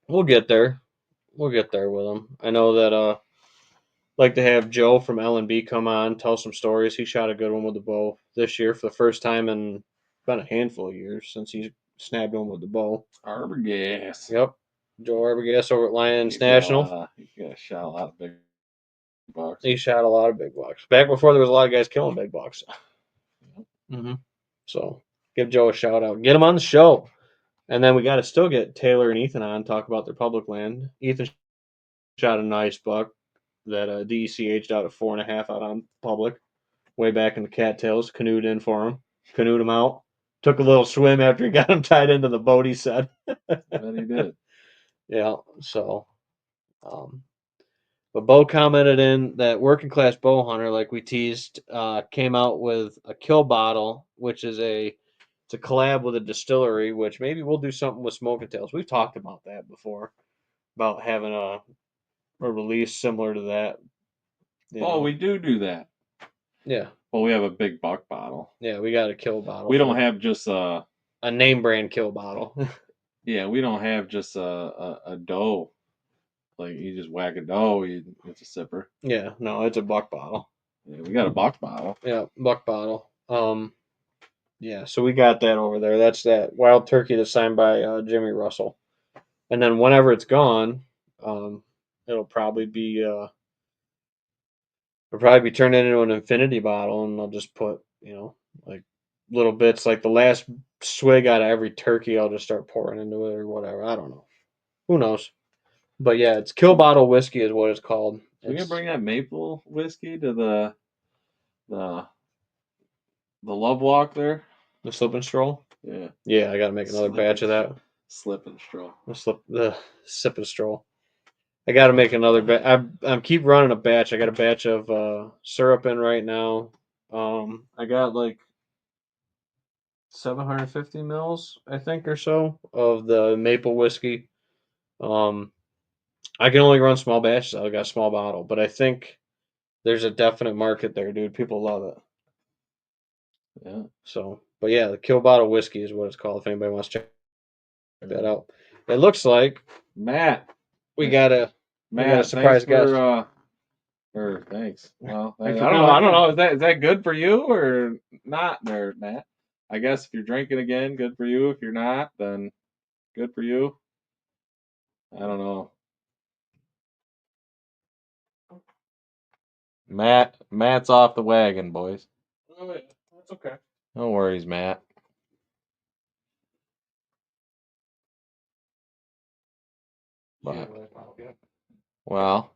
We'll get there. We'll get there with them. I know that like to have Joe from L&B come on, tell some stories. He shot a good one with the bow this year for the first time in been a handful of years since he's snagged one with the bow. Arbogast. Yep. Joe Arbogast over at Lions National. He shot a lot of big bucks. He shot a lot of big bucks. Back before there was a lot of guys killing big bucks. Mm-hmm. So give Joe a shout out. Get him on the show. And then we got to still get Taylor and Ethan on, talk about their public land. Ethan shot a nice buck that DECH'd out at 4.5 out on public. Way back in the cattails. Canoed in for him. Canoed him out. Took a little swim after he got him tied into the boat, he said. But he did. Yeah, so. But Bo commented in that working class bow hunter, like we teased, came out with a kill bottle, which is it's a collab with a distillery, which maybe we'll do something with Smoking Tails. We've talked about that before, about having a release similar to that. We do that. Yeah. Well, we have a big buck bottle. Yeah, we got a kill bottle. We don't have just a name brand kill bottle. Yeah, we don't have just a doe. Like you just whack a doe, it's a sipper. Yeah, no, it's a buck bottle. Yeah, we got a buck bottle. Yeah, buck bottle. Yeah, so we got that over there. That's that wild turkey that's signed by Jimmy Russell. And then whenever it's gone, it'll probably be I'll probably be turning it into an infinity bottle, and I'll just put, like little bits, like the last swig out of every turkey. I'll just start pouring into it or whatever. I don't know. Who knows? But yeah, it's Kill Bottle Whiskey is what it's called. We gonna It's bring that maple whiskey to the the love walk there. the slip and stroll. Yeah, Yeah, I got to make another batch of that. Slip and stroll. The sip and stroll. I got to make another batch. I'm keep running a batch. I got a batch of syrup in right now. I got like 750 mils, I think, or so of the maple whiskey. Um, I can only run small batches. I got a small bottle, but I think there's a definite market there, dude. People love it. Yeah. So, but yeah, the Kill Bottle Whiskey is what it's called. If anybody wants to check that out, it looks like Matt. we got a Matt, surprise guest. or thanks. Well, I Thanks don't for know. I don't coming. know. Is that good for you or not, there, Matt? I guess if you're drinking again, good for you. If you're not, then good for you. I don't know. Matt's off the wagon, boys. Oh, yeah, that's okay. No worries, Matt. But well,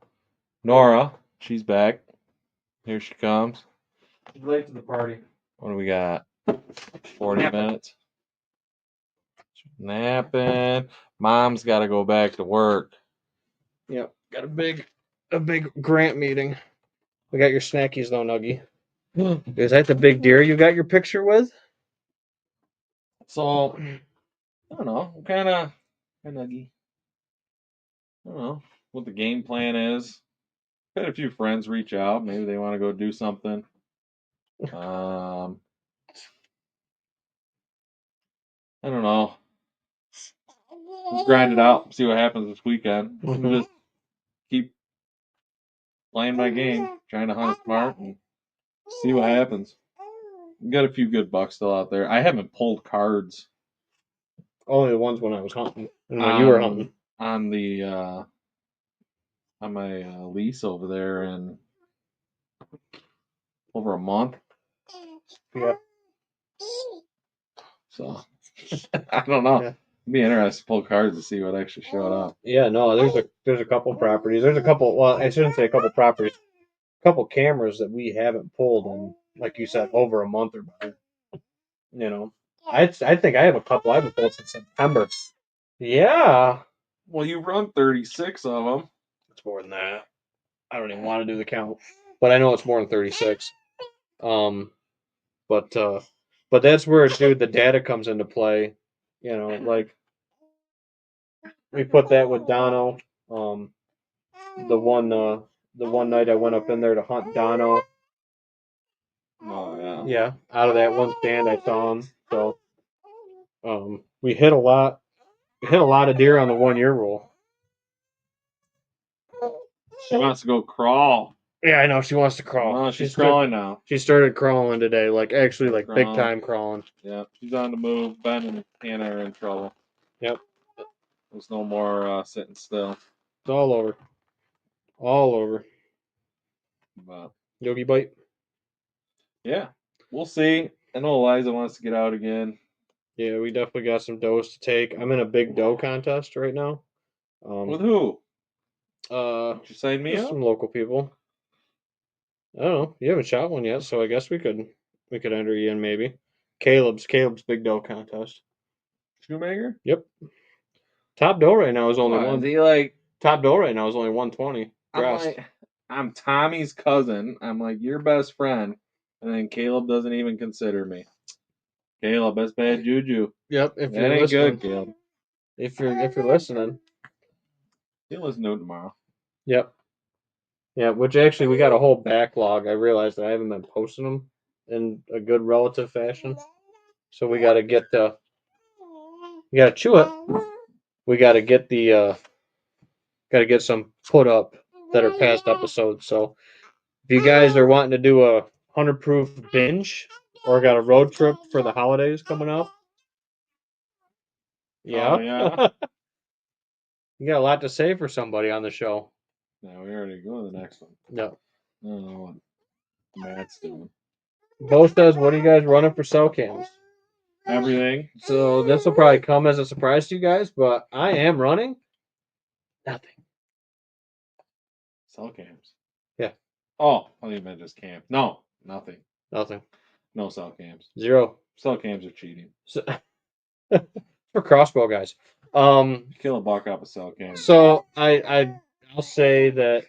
Nora, she's back. Here she comes. She's late to the party. What do we got? 40 minutes. Napping. Mom's got to go back to work. Yep, got a big grant meeting. We got your snackies though, Nuggy. Is that the big deer you got your picture with? So, I don't know. Kind of, I don't know what the game plan is. Had a few friends reach out. Maybe they want to go do something. I don't know. Just grind it out. See what happens this weekend. Just keep playing my game, trying to hunt smart and see what happens. Got a few good bucks still out there. I haven't pulled cards Only the ones when I was hunting and when you were hunting. on the on my lease over there in over a month. Yeah. So I don't know. Yeah. It'd be interesting to pull cards to see what actually showed up. Yeah, no, there's a couple properties. There's a couple. Well, I shouldn't say a couple properties. A couple cameras that we haven't pulled in, like you said, over a month or better. I think I have a couple I haven't pulled since September. Yeah. Well, you run 36 of them. It's more than that. I don't even want to do the count, but I know it's more than 36. Um, but that's where, dude, the data comes into play. Like we put that with Dono. The one night I went up in there to hunt Dono. Oh yeah. Yeah, out of that one stand I saw him. So, we hit a lot. We hit a lot of deer on the 1 year rule. She wants to go crawl. Yeah, I know she wants to crawl. Oh, she's crawling now. She started crawling today, like actually, like big time crawling. Yeah, she's on the move. Ben and Hannah are in trouble. Yep. There's no more sitting still. It's all over. All over. But Yogi bite. yeah, we'll see. I know Eliza wants to get out again. Yeah, we definitely got some does to take. I'm in a big doe contest right now. With who? Did you sign me up? Some local people. I don't know. You haven't shot one yet, so I guess we could enter you in maybe. Caleb's big doe contest. Shoemaker? Yep. Top doe right now is only one. Is he like top doe right now is only 120. I'm Tommy's cousin. I'm like your best friend, and then Caleb doesn't even consider me. Caleb, that's bad juju. Yep. If that you're ain't listening, good, Caleb. If you're listening, he'll listen to it tomorrow. Yep. Yeah, which actually we got a whole backlog. I realized that I haven't been posting them in a good relative fashion. So we got to get we got to chew it. We got to get got to get some put up that are past episodes. So if you guys are wanting to do a 100 proof binge or got a road trip for the holidays coming up, yeah. Oh, yeah. You got a lot to say for somebody on the show. Yeah, we already go to the next one. No. Oh, Matt's doing Bo says, "What are you guys running for cell cams?" everything. So this will probably come as a surprise to you guys, but I am running nothing. Cell cams. Yeah. Oh, I think meant just cam. No, nothing. Nothing. No cell cams. 0. Cell cams are cheating. So, for crossbow guys. Kill a buck off a cell cam. So I'll say that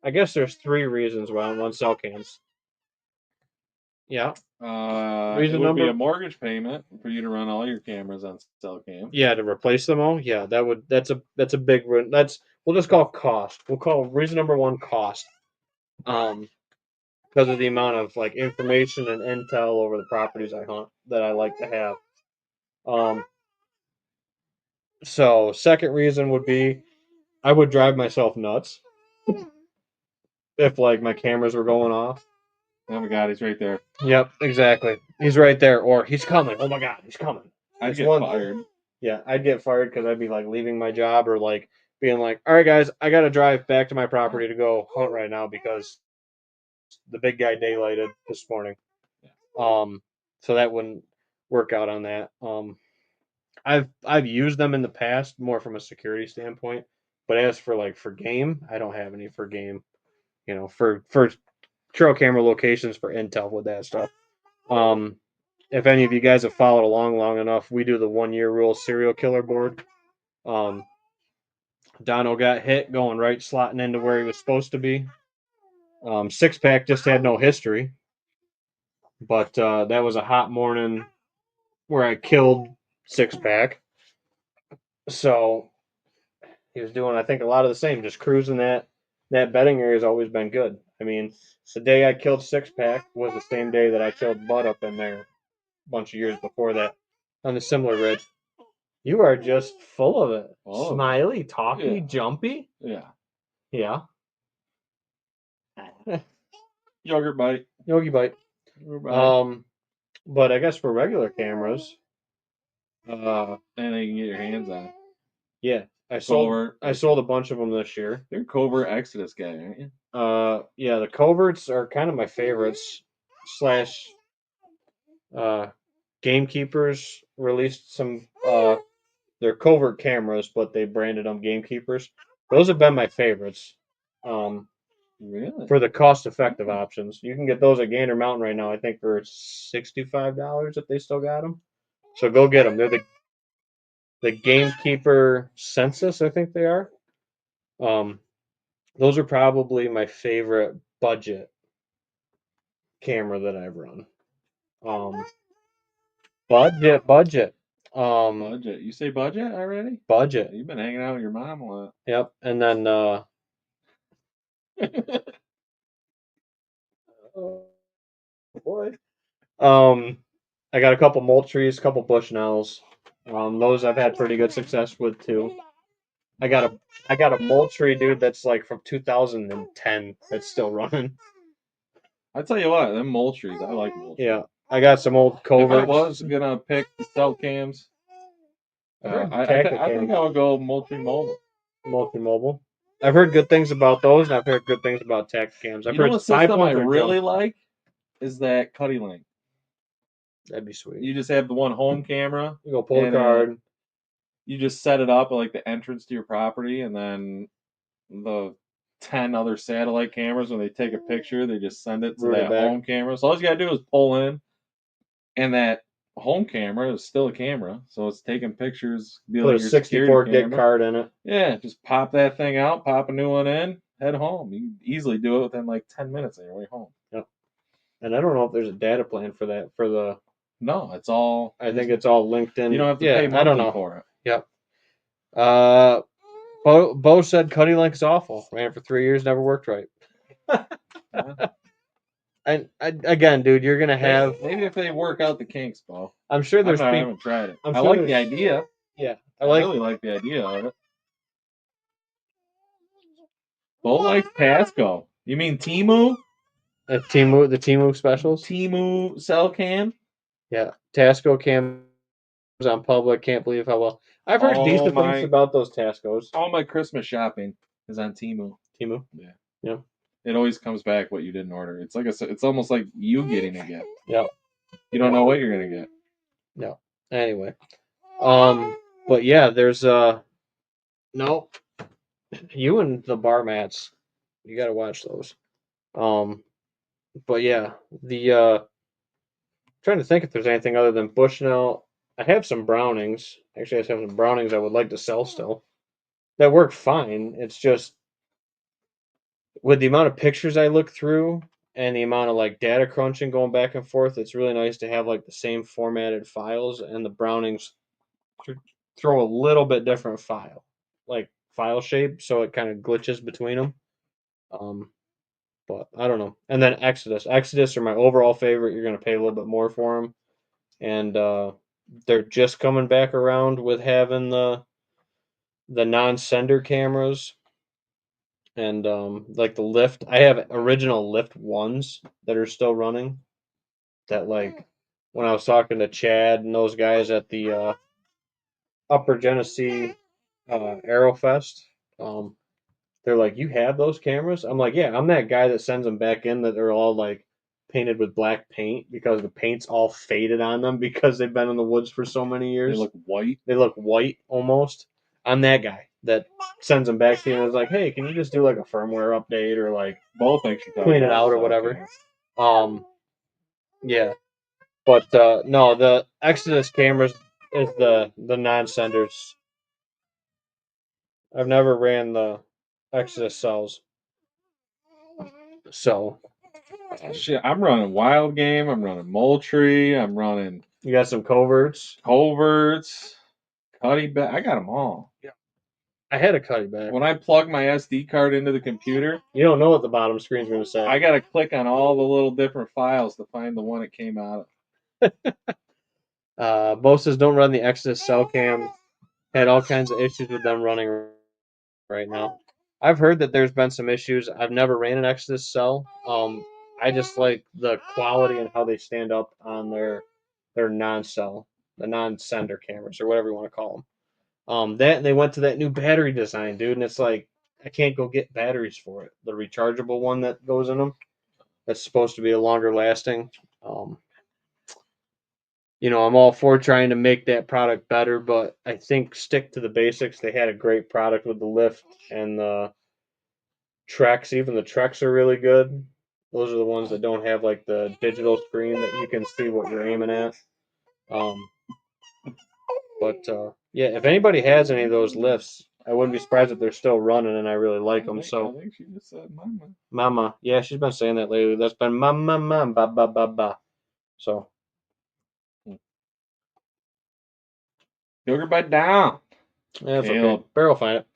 I guess there's 3 reasons why I run cell cams. Yeah. It Reason would be number- a mortgage payment for you to run all your cameras on cell cam. Yeah, to replace them all. Yeah, that's a big one. We'll just call cost. We'll call reason number 1 cost. Because of the amount of like information and intel over the properties I hunt that I like to have. So second reason would be I would drive myself nuts if like my cameras were going off. Oh my god, he's right there. Yep, exactly. He's right there, or he's coming. Oh my god, he's coming. I'd It's get one- fired. Yeah, I'd get fired because I'd be like leaving my job or like being like, all right, guys, I got to drive back to my property to go hunt right now because the big guy daylighted this morning. So that wouldn't work out on that. I've used them in the past more from a security standpoint, but as for like for game, I don't have any for game. You know, for trail camera locations for intel with that stuff. If any of you guys have followed along long enough, we do the 1-year rule serial killer board. Dono got hit going right, slotting into where he was supposed to be. Six pack just had no history, but that was a hot morning where I killed Six pack. So he was doing, I think, a lot of the same, just cruising that bedding area has always been good. I mean, the day I killed Six pack was the same day that I killed Bud up in there a bunch of years before that on a similar ridge. You are just full of it. Oh, Smiley, talky, yeah. jumpy. Yeah. Yeah. Yogurt bite. Yogi bite. Yogurt bite. But I guess for regular cameras, Anything you can get your hands on. yeah, I sold a bunch of them this year. You're a Covert Exodus guy, aren't you? Yeah, the coverts are kind of my favorites. Slash, Gamekeepers released some. They're covert cameras, but they branded them Gamekeepers. Those have been my favorites. Really? For the cost-effective options, you can get those at Gander Mountain right now. I think for $65 if they still got them. So go get them. They're the Gamekeeper Census, I think they are. Those are probably my favorite budget camera that I've run. Budget. Budget. You say budget already? Budget. You've been hanging out with your mom a lot. Yep. And then oh boy. I got a couple Moultries, a couple Bushnells. Those I've had pretty good success with too. I got a Moultrie, dude, that's like from 2010 that's still running. I tell you what, them Moultries, I like Moultries. Yeah. I got some old coverts. If I was gonna pick the cell cams, I think I would go Moultrie Mobile. Moultrie Mobile. I've heard good things about those, and I've heard good things about Tacticams. I've heard what system I really like is that Cuddy Link. That'd be sweet. You just have the one home camera. You go pull a card. You just set it up at like the entrance to your property, and then the 10 other satellite cameras, when they take a picture, they just send it to that home camera. So all you gotta do is pull in, and that home camera is still a camera, so it's taking pictures. Put like a 64 gig card in it. Yeah, just pop that thing out, pop a new one in, head home. You can easily do it within like 10 minutes on your way home. Yep. And I don't know if there's a data plan for that for the. No, it's all. I think it's all linked in. You don't have to pay monthly for it. Yep. Bo said Cuddy Link's awful. Ran for 3 years, never worked right. And again, dude, you're gonna have maybe if they work out the kinks, Bo. I'm sure there's I haven't tried it. I sure like the idea. Yeah, I really like the idea of it. Bo likes Pasco. You mean Temu? The Temu specials. Temu cell cam. Yeah, Tasco cams on public. Can't believe how well I've heard decent things about those Tascos. All my Christmas shopping is on Temu. Temu. Yeah. Yeah. it always comes back what you didn't order. It's like it's almost like you getting a gift. Yep. You don't know what you're gonna get. No. Anyway. But yeah, there's no, you and the bar mats. You gotta watch those. But yeah, the trying to think if there's anything other than Bushnell. I have some Brownings. Actually, I have some Brownings I would like to sell still. That work fine. It's just with the amount of pictures I look through and the amount of like data crunching going back and forth, it's really nice to have like the same formatted files, and the Brownings throw a little bit different file shape, so it kind of glitches between them. Um, but I don't know. And then Exodus are my overall favorite. You're gonna pay a little bit more for them, and they're just coming back around with having the non-sender cameras and like the lift. I have original lift ones that are still running. That like when I was talking to Chad and those guys at the Upper Genesee Aerofest, um, they're like, "You have those cameras?" I'm like, "Yeah, I'm that guy that sends them back in that they're all like painted with black paint because the paint's all faded on them because they've been in the woods for so many They years. look white. They look white almost." I'm that guy that sends them back to you and is like, "Hey, can you just do like a firmware update or like Both things you clean it out or whatever?" Yeah, but no, the Exodus cameras is the non-senders. I've never ran the Exodus cells, so Shit, I'm running Wild Game. I'm running Moultrie. I'm running you got some coverts. Coverts, Cuddy Back. I got them all. I had a cutty back. When I plug my SD card into the computer, You don't know what the bottom screen's going to say. I got to click on all the little different files to find the one it came out of. Bo says don't run the Exodus cell cam. Had all kinds of issues with them running right now. I've heard that there's been some issues. I've never ran an Exodus cell. I just like the quality and how they stand up on their non-cell, the non-sender cameras or whatever you want to call them. That they went to that new battery design, dude, and it's like I can't go get batteries for it. The rechargeable one that goes in them, that's supposed to be a longer lasting. Um, I'm all for trying to make that product better, but I think stick to the basics. They had a great product with the lift and the Treks. Even the Treks are really good. Those are the ones that don't have like the digital screen that you can see what you're aiming at. Um, but yeah, if anybody has any of those lifts, I wouldn't be surprised if they're still running, and I really like them. So, I think she just said mama. Mama, yeah, she's been saying that lately. That's been mama, mama, ba ba ba ba. So, Sugar butt down. yeah, that's okay. Caleb. Bear will find it.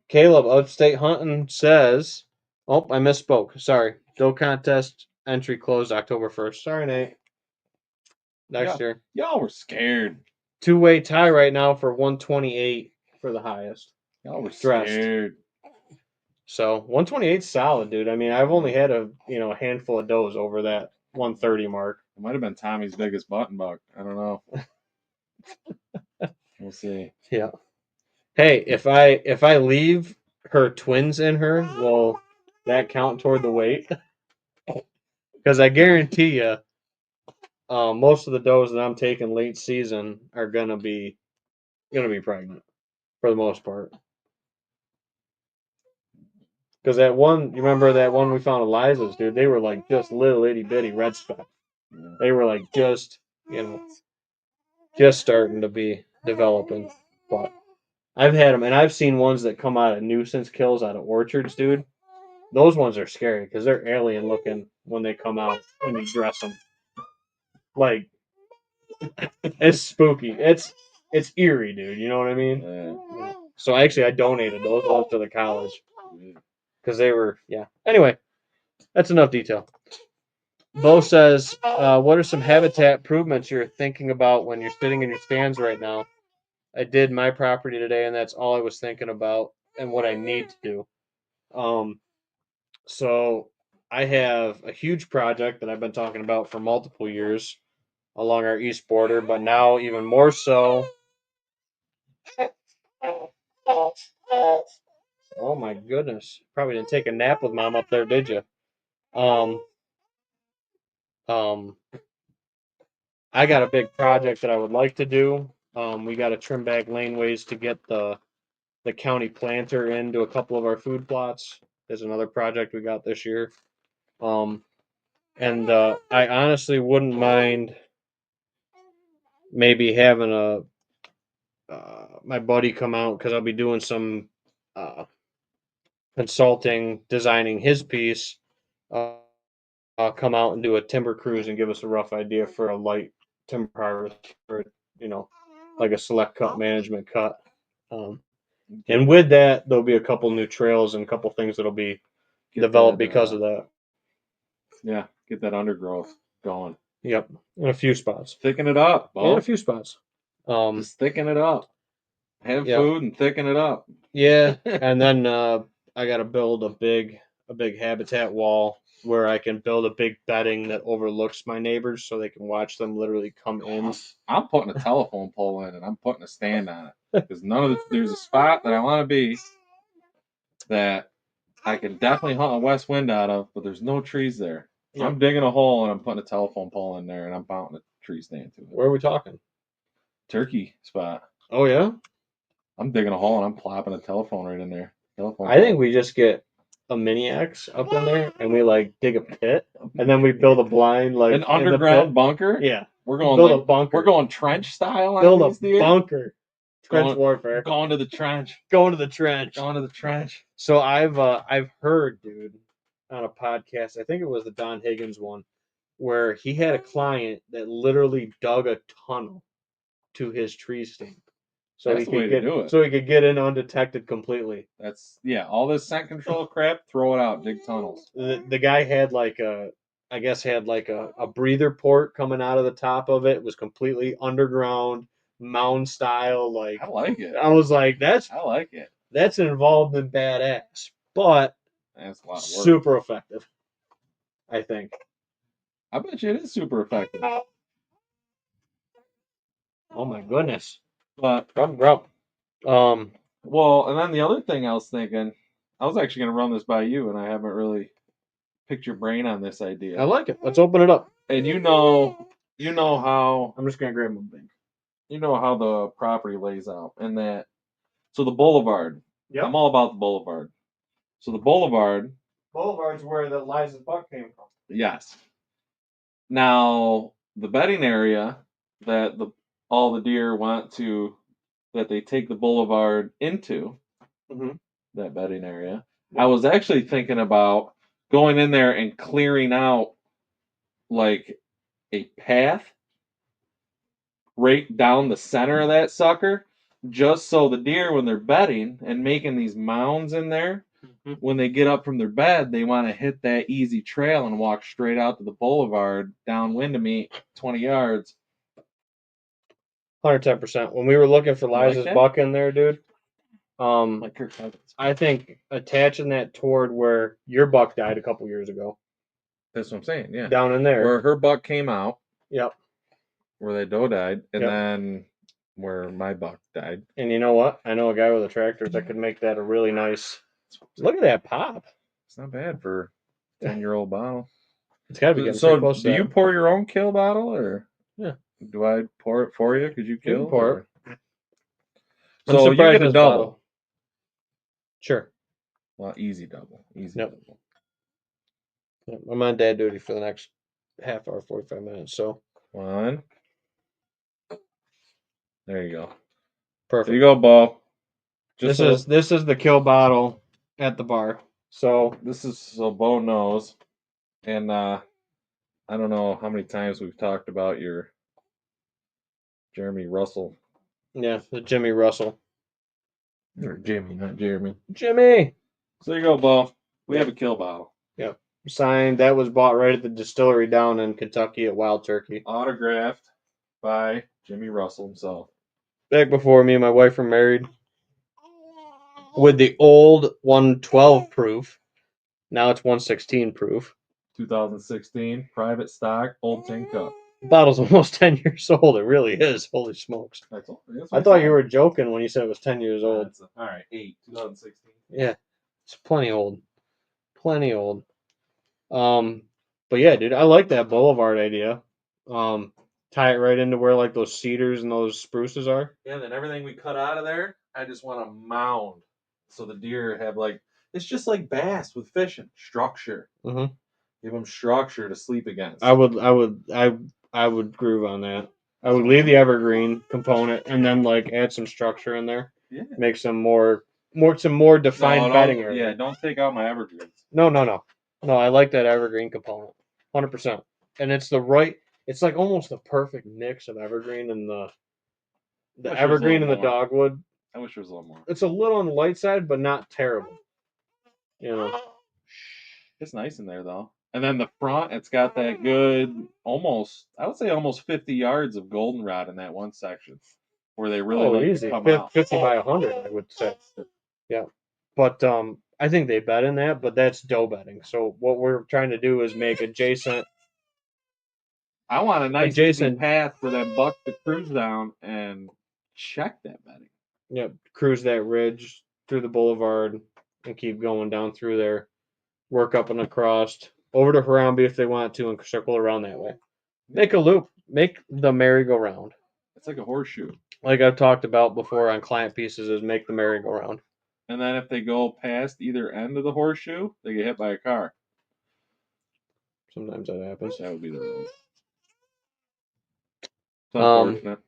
Caleb. Upstate Hunting says, "Oh, I misspoke. Sorry. Doe contest entry closed October 1st. Sorry, Nate. Next year. Y'all were scared. Two-way tie right now for 128 for the highest. Y'all were Dressed. scared. So 128 solid, dude. I mean, I've only had a handful of does over that 130 mark. It might have been Tommy's biggest button buck. I don't know. We'll see. Yeah. Hey, if I leave her twins in her, will that count toward the weight? Because I guarantee you, most of the does that I'm taking late season are gonna be pregnant for the most part. Because that one, you remember that one we found Eliza's, dude? They were like just little itty bitty red speck. Yeah. They were like just starting to be developing. But I've had them, and I've seen ones that come out of nuisance kills out of orchards, dude. Those ones are scary because they're alien looking when they come out when you dress them. Like it's spooky. It's eerie, dude. You know what I mean? Yeah. So actually, I donated those ones to the college because they were Anyway, that's enough detail. Bo says, "What are some habitat improvements you're thinking about when you're sitting in your stands right now?" I did my property today, and that's all I was thinking about and what I need to do. So I have a huge project that I've been talking about for multiple years along our east border, but now even more so. Oh my goodness! Probably didn't take a nap with mom up there, did you? Um, um, I got a big project that I would like to do. We got to trim back laneways to get the county planter into a couple of our food plots. There's another project we got this year. And I honestly wouldn't mind maybe having a my buddy come out because I'll be doing some consulting, designing his piece. Uh, come out and do a timber cruise and give us a rough idea for a light timber harvest for you know like a select cut management cut. Um, and with that, there'll be a couple new trails and a couple things that'll be developed because of that. Yeah, get that undergrowth going. Yep, in a few spots. Thicken it up, Bo. In a few spots. Just thicken it up. Have Yep. food and thicken it up. Yeah, and then I got to build a big habitat wall where I can build a big bedding that overlooks my neighbors so they can watch them literally come in. I'm putting a telephone pole in and I'm putting a stand on it because there's a spot that I want to be that I can definitely hunt a west wind out of, but there's no trees there. Yep. I'm digging a hole and I'm putting a telephone pole in there and I'm mounting a tree stand to it. Where are we talking? Turkey spot. Oh yeah. I'm digging a hole and I'm plopping a telephone right in there. I think we just get a mini X up in there and we like dig a pit and then we build a blind like an underground bunker. Yeah, we're going build a bunker. We're going trench style. On build these, a dude. Bunker. Trench warfare. Going to the trench. Going to the trench. Going to the trench. So I've heard, dude, on a podcast. I think it was the Don Higgins one, where he had a client that literally dug a tunnel to his tree stand. So That's he could get in undetected completely. That's all this scent control crap, throw it out, dig tunnels. The guy had like a breather port coming out of the top of it. It was completely underground, mound style. Like I like it. I was like, I like it. That's involved in badass, but that's a lot of work. Super effective. I think. I bet you it is super effective. Oh my goodness. But well, and then the other thing I was thinking, I was actually going to run this by you, and I haven't really picked your brain on this idea. I like it. Let's open it up. And you know how I'm just going to grab my thing. You know how the property lays out, and that. So the boulevard. Yeah. I'm all about the boulevard. So the boulevard. Boulevard's where the Liza's buck came from. Yes. Now the bedding area that all the deer want to, that they take the boulevard into, that bedding area. I was actually thinking about going in there and clearing out like a path right down the center of that sucker, just so the deer, when they're bedding and making these mounds in there, when they get up from their bed, they want to hit that easy trail and walk straight out to the boulevard downwind of me, 20 yards. 110%. When we were looking for Liza's buck in there, dude, I think attaching that toward where your buck died a couple years ago. That's what I'm saying, yeah. Down in there. Where her buck came out. Yep. Where that doe died, and then where my buck died. And you know what? I know a guy with a tractor that could make that a really nice... Look at that pop. It's not bad for a 10-year-old bottle. It's got to be getting so close to do you pour your own kill bottle, or... Yeah. Do I pour it for you because you kill? You pour it. So you get a double. Bottle. Sure. Well, easy double. Double. Yep. I'm on dad duty for the next half hour, 45 minutes. So 1. There you go. Perfect. There you go, Bo. This is the kill bottle at the bar. So this is so Bo knows, and I don't know how many times we've talked about your Jeremy Russell. Yeah, the Jimmy Russell. Or Jimmy, not Jeremy. Jimmy. So there you go, Bo. We have a kill bottle. Yep. Signed. That was bought right at the distillery down in Kentucky at Wild Turkey. Autographed by Jimmy Russell himself. Back before me and my wife were married. With the old 112 proof. Now it's 116 proof. 2016, private stock, old tin cup. The bottle's almost 10 years old. It really is. Holy smokes. I thought you were joking when you said it was 10 years old. All right, 2016. Yeah. It's plenty old. Plenty old. Um, but yeah, dude, I like that boulevard idea. Tie it right into where like those cedars and those spruces are. Yeah, and then everything we cut out of there, I just want a mound. So the deer have like, it's just like bass with fishing. Structure. Mm-hmm. Give them structure to sleep against. I would groove on that. I would leave the evergreen component and then like add some structure in there. Yeah. Make some more defined bedding area. Yeah, don't take out my evergreens. No. No, I like that evergreen component. 100%. And it's the right it's like almost the perfect mix of evergreen and the evergreen and the dogwood. I wish there was a little more. It's a little on the light side, but not terrible. You know. It's nice in there though. And then the front, it's got that good, I would say almost 50 yards of goldenrod in that one section, where they really easy. come out. 50 by 100, I would say. Yeah, but I think they bet in that, but that's doe betting. So what we're trying to do is make adjacent. I want a nice easy path for that buck to cruise down and check that bedding. Yep, cruise that ridge through the boulevard and keep going down through there, work up and across over to Harambe if they want to, and circle around that way. Make a loop, make the merry-go-round. It's like a horseshoe. Like I've talked about before on client pieces, is make the merry-go-round. And then if they go past either end of the horseshoe, they get hit by a car. Sometimes that happens. That would be the rule. It's unfortunate.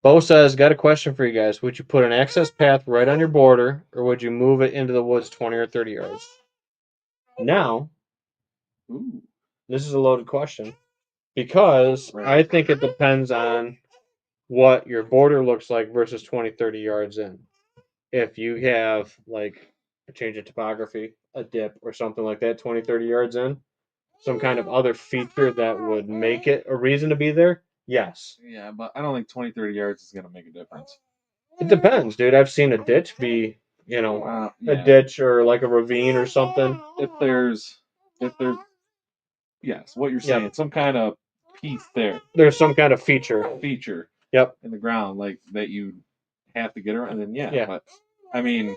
Bo says, got a question for you guys. Would you put an access path right on your border, or would you move it into the woods 20 or 30 yards? Now, this is a loaded question because I think it depends on what your border looks like versus 20, 30 yards in. If you have like a change of topography, a dip, or something like that, 20, 30 yards in, some kind of other feature that would make it a reason to be there, yes. Yeah, but I don't think 20, 30 yards is going to make a difference. It depends, dude. I've seen a ditch be, a ditch or like a ravine or something. If there's, yes, what you're saying, some kind of piece there. There's some kind of feature. Yep. In the ground, like that you have to get around. And then, but I mean,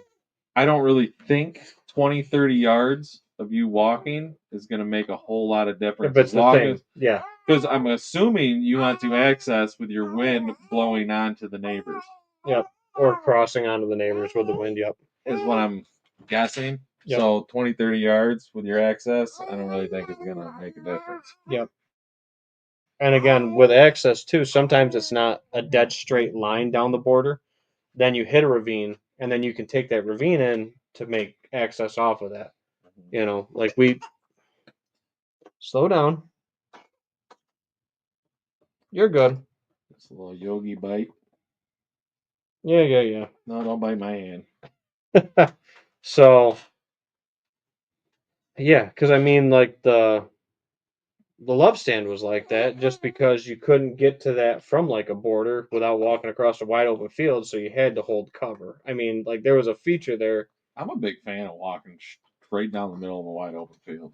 I don't really think 20, 30 yards of you walking is going to make a whole lot of difference. But it's the thing. Yeah. Because I'm assuming you want to access with your wind blowing onto the neighbors. Yep. Or crossing onto the neighbors with the wind, yep. Is what I'm guessing. Yep. So 20, 30 yards with your access, I don't really think it's going to make a difference. Yep. And again, with access too, sometimes it's not a dead straight line down the border. Then you hit a ravine, and then you can take that ravine in to make access off of that. Like slow down. You're good. Just a little yogi bite. Yeah. No, don't bite my hand. So, yeah, because I mean, like the love stand was like that, just because you couldn't get to that from like a border without walking across a wide open field, so you had to hold cover. I mean, like there was a feature there. I'm a big fan of walking straight down the middle of a wide open field.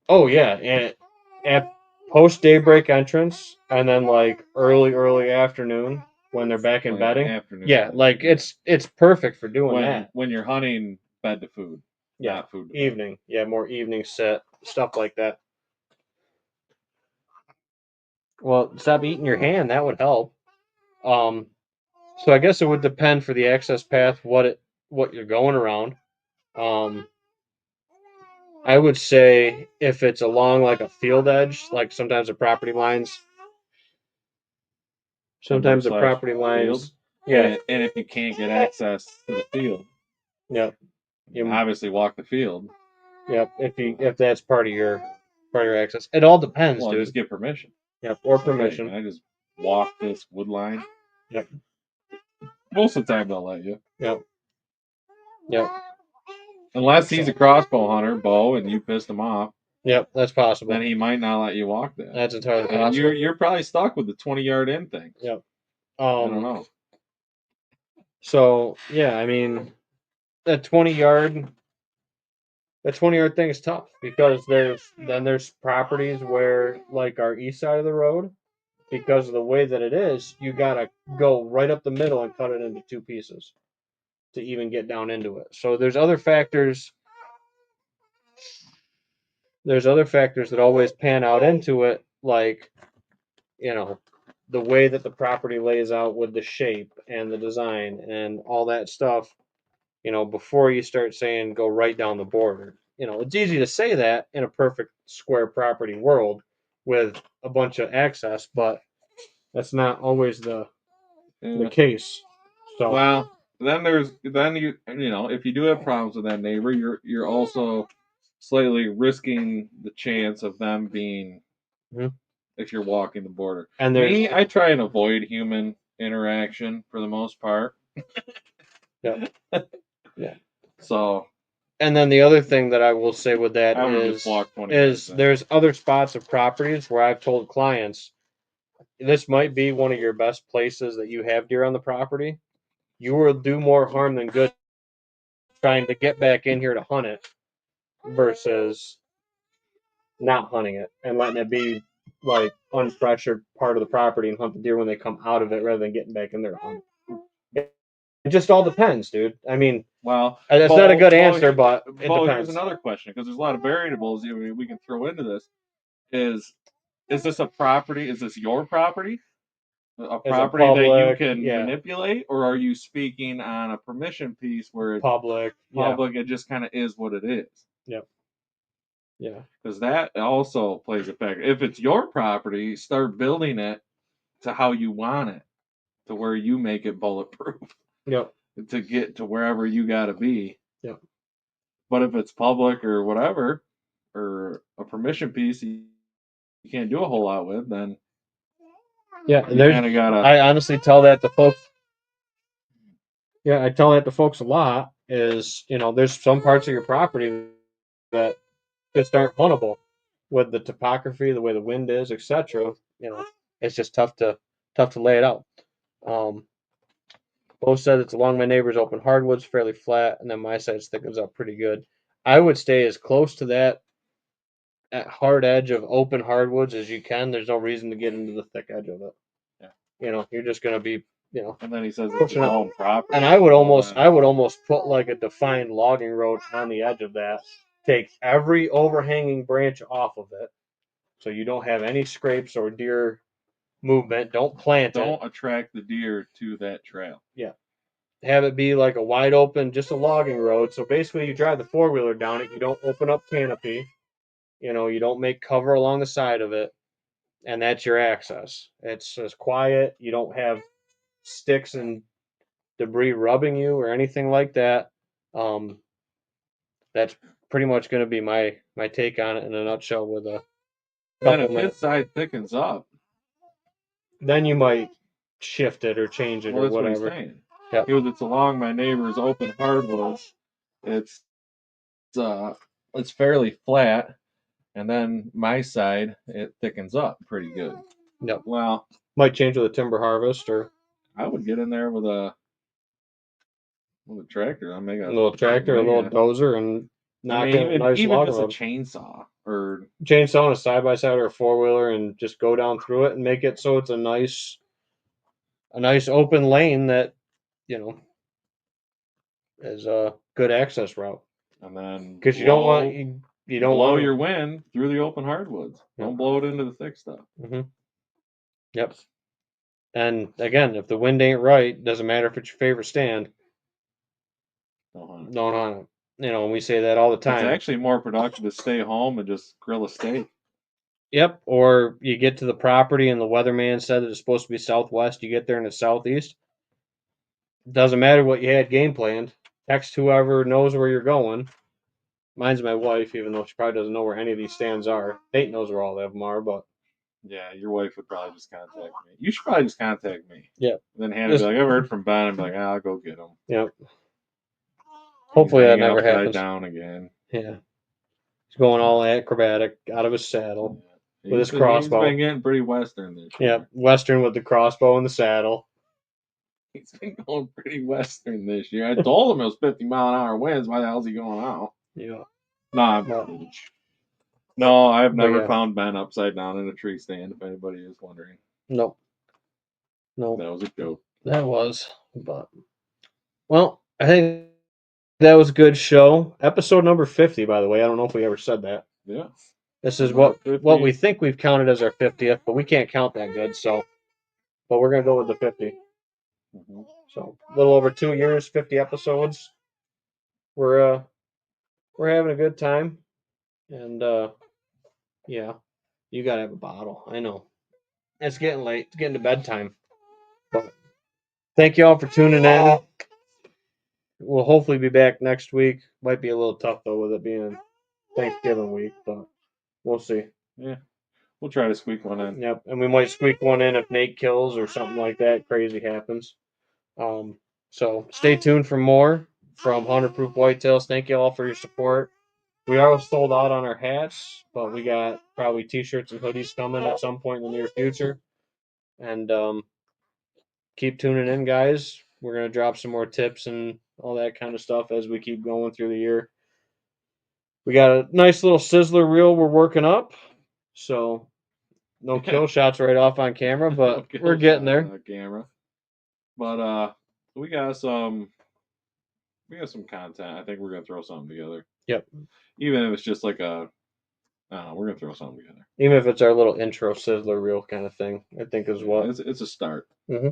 Oh yeah, and at post daybreak entrance, and then like early afternoon when they're back in bedding. Yeah, like it's perfect for doing that when you're hunting bed to food. Yeah, not food to evening. Bed. Yeah, more evening set stuff like that. Well, stop eating your hand. That would help. So I guess it would depend for the access path what you're going around. I would say if it's along like a field edge, like sometimes the property lines. Sometimes the property lines. Field. Yeah, and if you can't get access to the field, yep, you obviously walk the field. Yep, if that's part of your access, it all depends, dude. Just get permission. Yep, or permission. Hey, I just walk this wood line. Yep. Most of the time they'll let you. Yep. Unless he's a crossbow hunter, Bo, and you pissed him off. Yep, that's possible. Then he might not let you walk that. That's entirely possible. You're probably stuck with the 20-yard in thing. Yep. I don't know. So yeah, I mean, that 20-yard thing is tough because there's properties where like our east side of the road, because of the way that it is, you gotta go right up the middle and cut it into two pieces. to even get down into it. So there's other factors. There's other factors that always pan out into it, like, you know, the way that the property lays out with the shape and the design and all that stuff, before you start saying go right down the border. It's easy to say that in a perfect square property world with a bunch of access, but that's not always the Yeah. case. So Well, then if you do have problems with that neighbor, you're also slightly risking the chance of them being Mhm. if you're walking the border. And there's Me, I try and avoid human interaction for the most part. yeah. Yeah. So And then the other thing that I will say with that I would have just walked 20 is minutes in. there's other spots of properties where I've told clients this might be one of your best places that you have deer on the property. You will do more harm than good trying to get back in here to hunt it versus not hunting it and letting it be like unpressured part of the property and hunt the deer when they come out of it rather than getting back in there to hunt it. It just all depends, dude. I mean, Well, that's not a good answer, but it here's depends. another question because there's a lot of variables we can throw into this. Is this a property? Is this your property? A Is it property that you public? can Yeah, manipulate, or are you speaking on a permission piece where it's public. Yeah, public? It just kind of is what it is. yep, yeah. Because that also plays a factor. If it's your property, start building it to how you want it, to where you make it bulletproof Yep, to get to wherever you got to be. yep. But if it's public or whatever, or a permission piece you can't do a whole lot with, then Yeah, and you kind of gotta. I honestly tell that to folks. Yeah, I tell that to folks a lot. Is there's some parts of your property that just aren't huntable with the topography, the way the wind is, etc. It's just tough to lay it out. Um, Both said it's along my neighbor's open hardwoods, fairly flat, and then my side thickens up pretty good. I would stay as close to that at hard edge of open hardwoods as you can. There's no reason to get into the thick edge of it. Yeah. You're just gonna be, And then he says it's his own property. And I would almost put like a defined logging road on the edge of that. Take every overhanging branch off of it, so you don't have any scrapes or deer movement. Don't plant it. Don't attract the deer to that trail. Yeah. Have it be like a wide open, just a logging road. So basically, you drive the 4-wheeler down it. You don't open up canopy. You don't make cover along the side of it, and that's your access. It's just quiet. You don't have sticks and debris rubbing you or anything like that. Um, that's pretty much going to be my take on it in a nutshell. With a Then couple if his minutes, side thickens up, then you might shift it or change it well, or that's what he's whatever. saying. Yep. Because it's along my neighbor's open hardwoods. It's it's fairly flat, and then my side it thickens up pretty good. Yep. Well, Might change with a timber harvest or I would get in there with a tractor. I make a little tractor, a little dozer, and knock out a nice even log just a road. chainsaw or Chainsaw on a side by side or a 4-wheeler, and just go down through it and make it so it's a nice open lane that you know is a good access route. and then Because you don't want you don't blow want your wind through the open hardwoods. Yep. Don't blow it into the thick stuff. Mm-hmm. Yep. And again, if the wind ain't right, doesn't matter if it's your favorite stand. Don't hunt it. And we say that all the time. It's actually more productive to stay home and just grill a steak. Yep. Or you get to the property and the weatherman said that it's supposed to be southwest. You get there and it's southeast. Doesn't matter what you had game planned. Text whoever knows where you're going. Mine's my wife, even though she probably doesn't know where any of these stands are. Nate knows where all of them are, but yeah, your wife would probably just contact me. You should probably just contact me. Yeah. And then Hannah would be like, I've heard from Ben. I'm like, I'll go get him. Yep. Hopefully that never happens. Down again. Yeah. He's going all acrobatic out of his saddle with his crossbow. He's been getting pretty Western this year. Yeah, Western with the crossbow and the saddle. He's been going pretty Western this year. I told him it was 50-mile-an-hour winds. Why the hell's he going out? Yeah. No, I've never found Ben upside down in a tree stand, if anybody is wondering. Nope. That was a joke. That was. But, well, I think that was a good show. Episode number 50, by the way. I don't know if we ever said that. Yeah. This is Number what 50. we think we've counted as our 50th, but we can't count that good. So, but we're gonna go with the 50. Mhm. So, a little over 2 years, 50 episodes. We're having a good time, and yeah, you gotta have a bottle. I know it's getting late. It's getting to bedtime. But thank you all for tuning in. We'll hopefully be back next week. Might be a little tough though with it being Thanksgiving week, but we'll see. Yeah. We'll try to squeak one in. Yep, and we might squeak one in if Nate kills or something like that crazy happens. So stay tuned for more from 100 Proof Whitetails. Thank you all for your support. We are sold out on our hats, but we got probably t-shirts and hoodies coming at some point in the near future. And keep tuning in, guys. We're gonna drop some more tips and all that kind of stuff as we keep going through the year. We got a nice little sizzler reel we're working up, so no kill shots right off on camera, but Kill we're getting shots there. on camera. But we got some content. I think we're gonna throw something together. Yep. Even if it's just like a, I don't know, we're gonna throw something together. Even if it's our little intro sizzler reel kind of thing, I think is what. It's a start. Mm-hmm.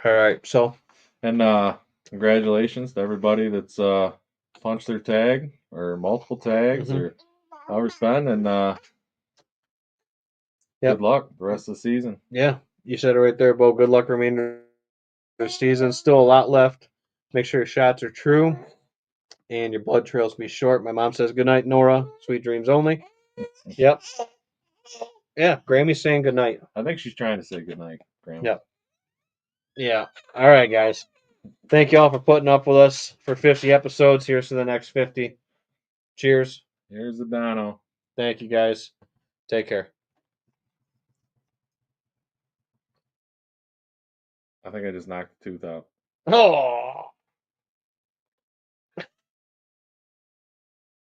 All right, so And congratulations to everybody that's punched their tag or multiple tags or however it's been, and good luck the rest of the season. Yeah, you said it right there, Bo. Good luck remainder of the season. Still a lot left. Make sure your shots are true and your blood trails be short. My mom says good night, Nora. Sweet dreams only. Yep. Yeah, Grammy's saying good night. I think she's trying to say good night, Grandma. Yep. Yeah. All right, guys. Thank you all for putting up with us for 50 episodes. Here's to the next 50. Cheers. Here's the DONO. Thank you, guys. Take care. I think I just knocked the tooth out. Oh.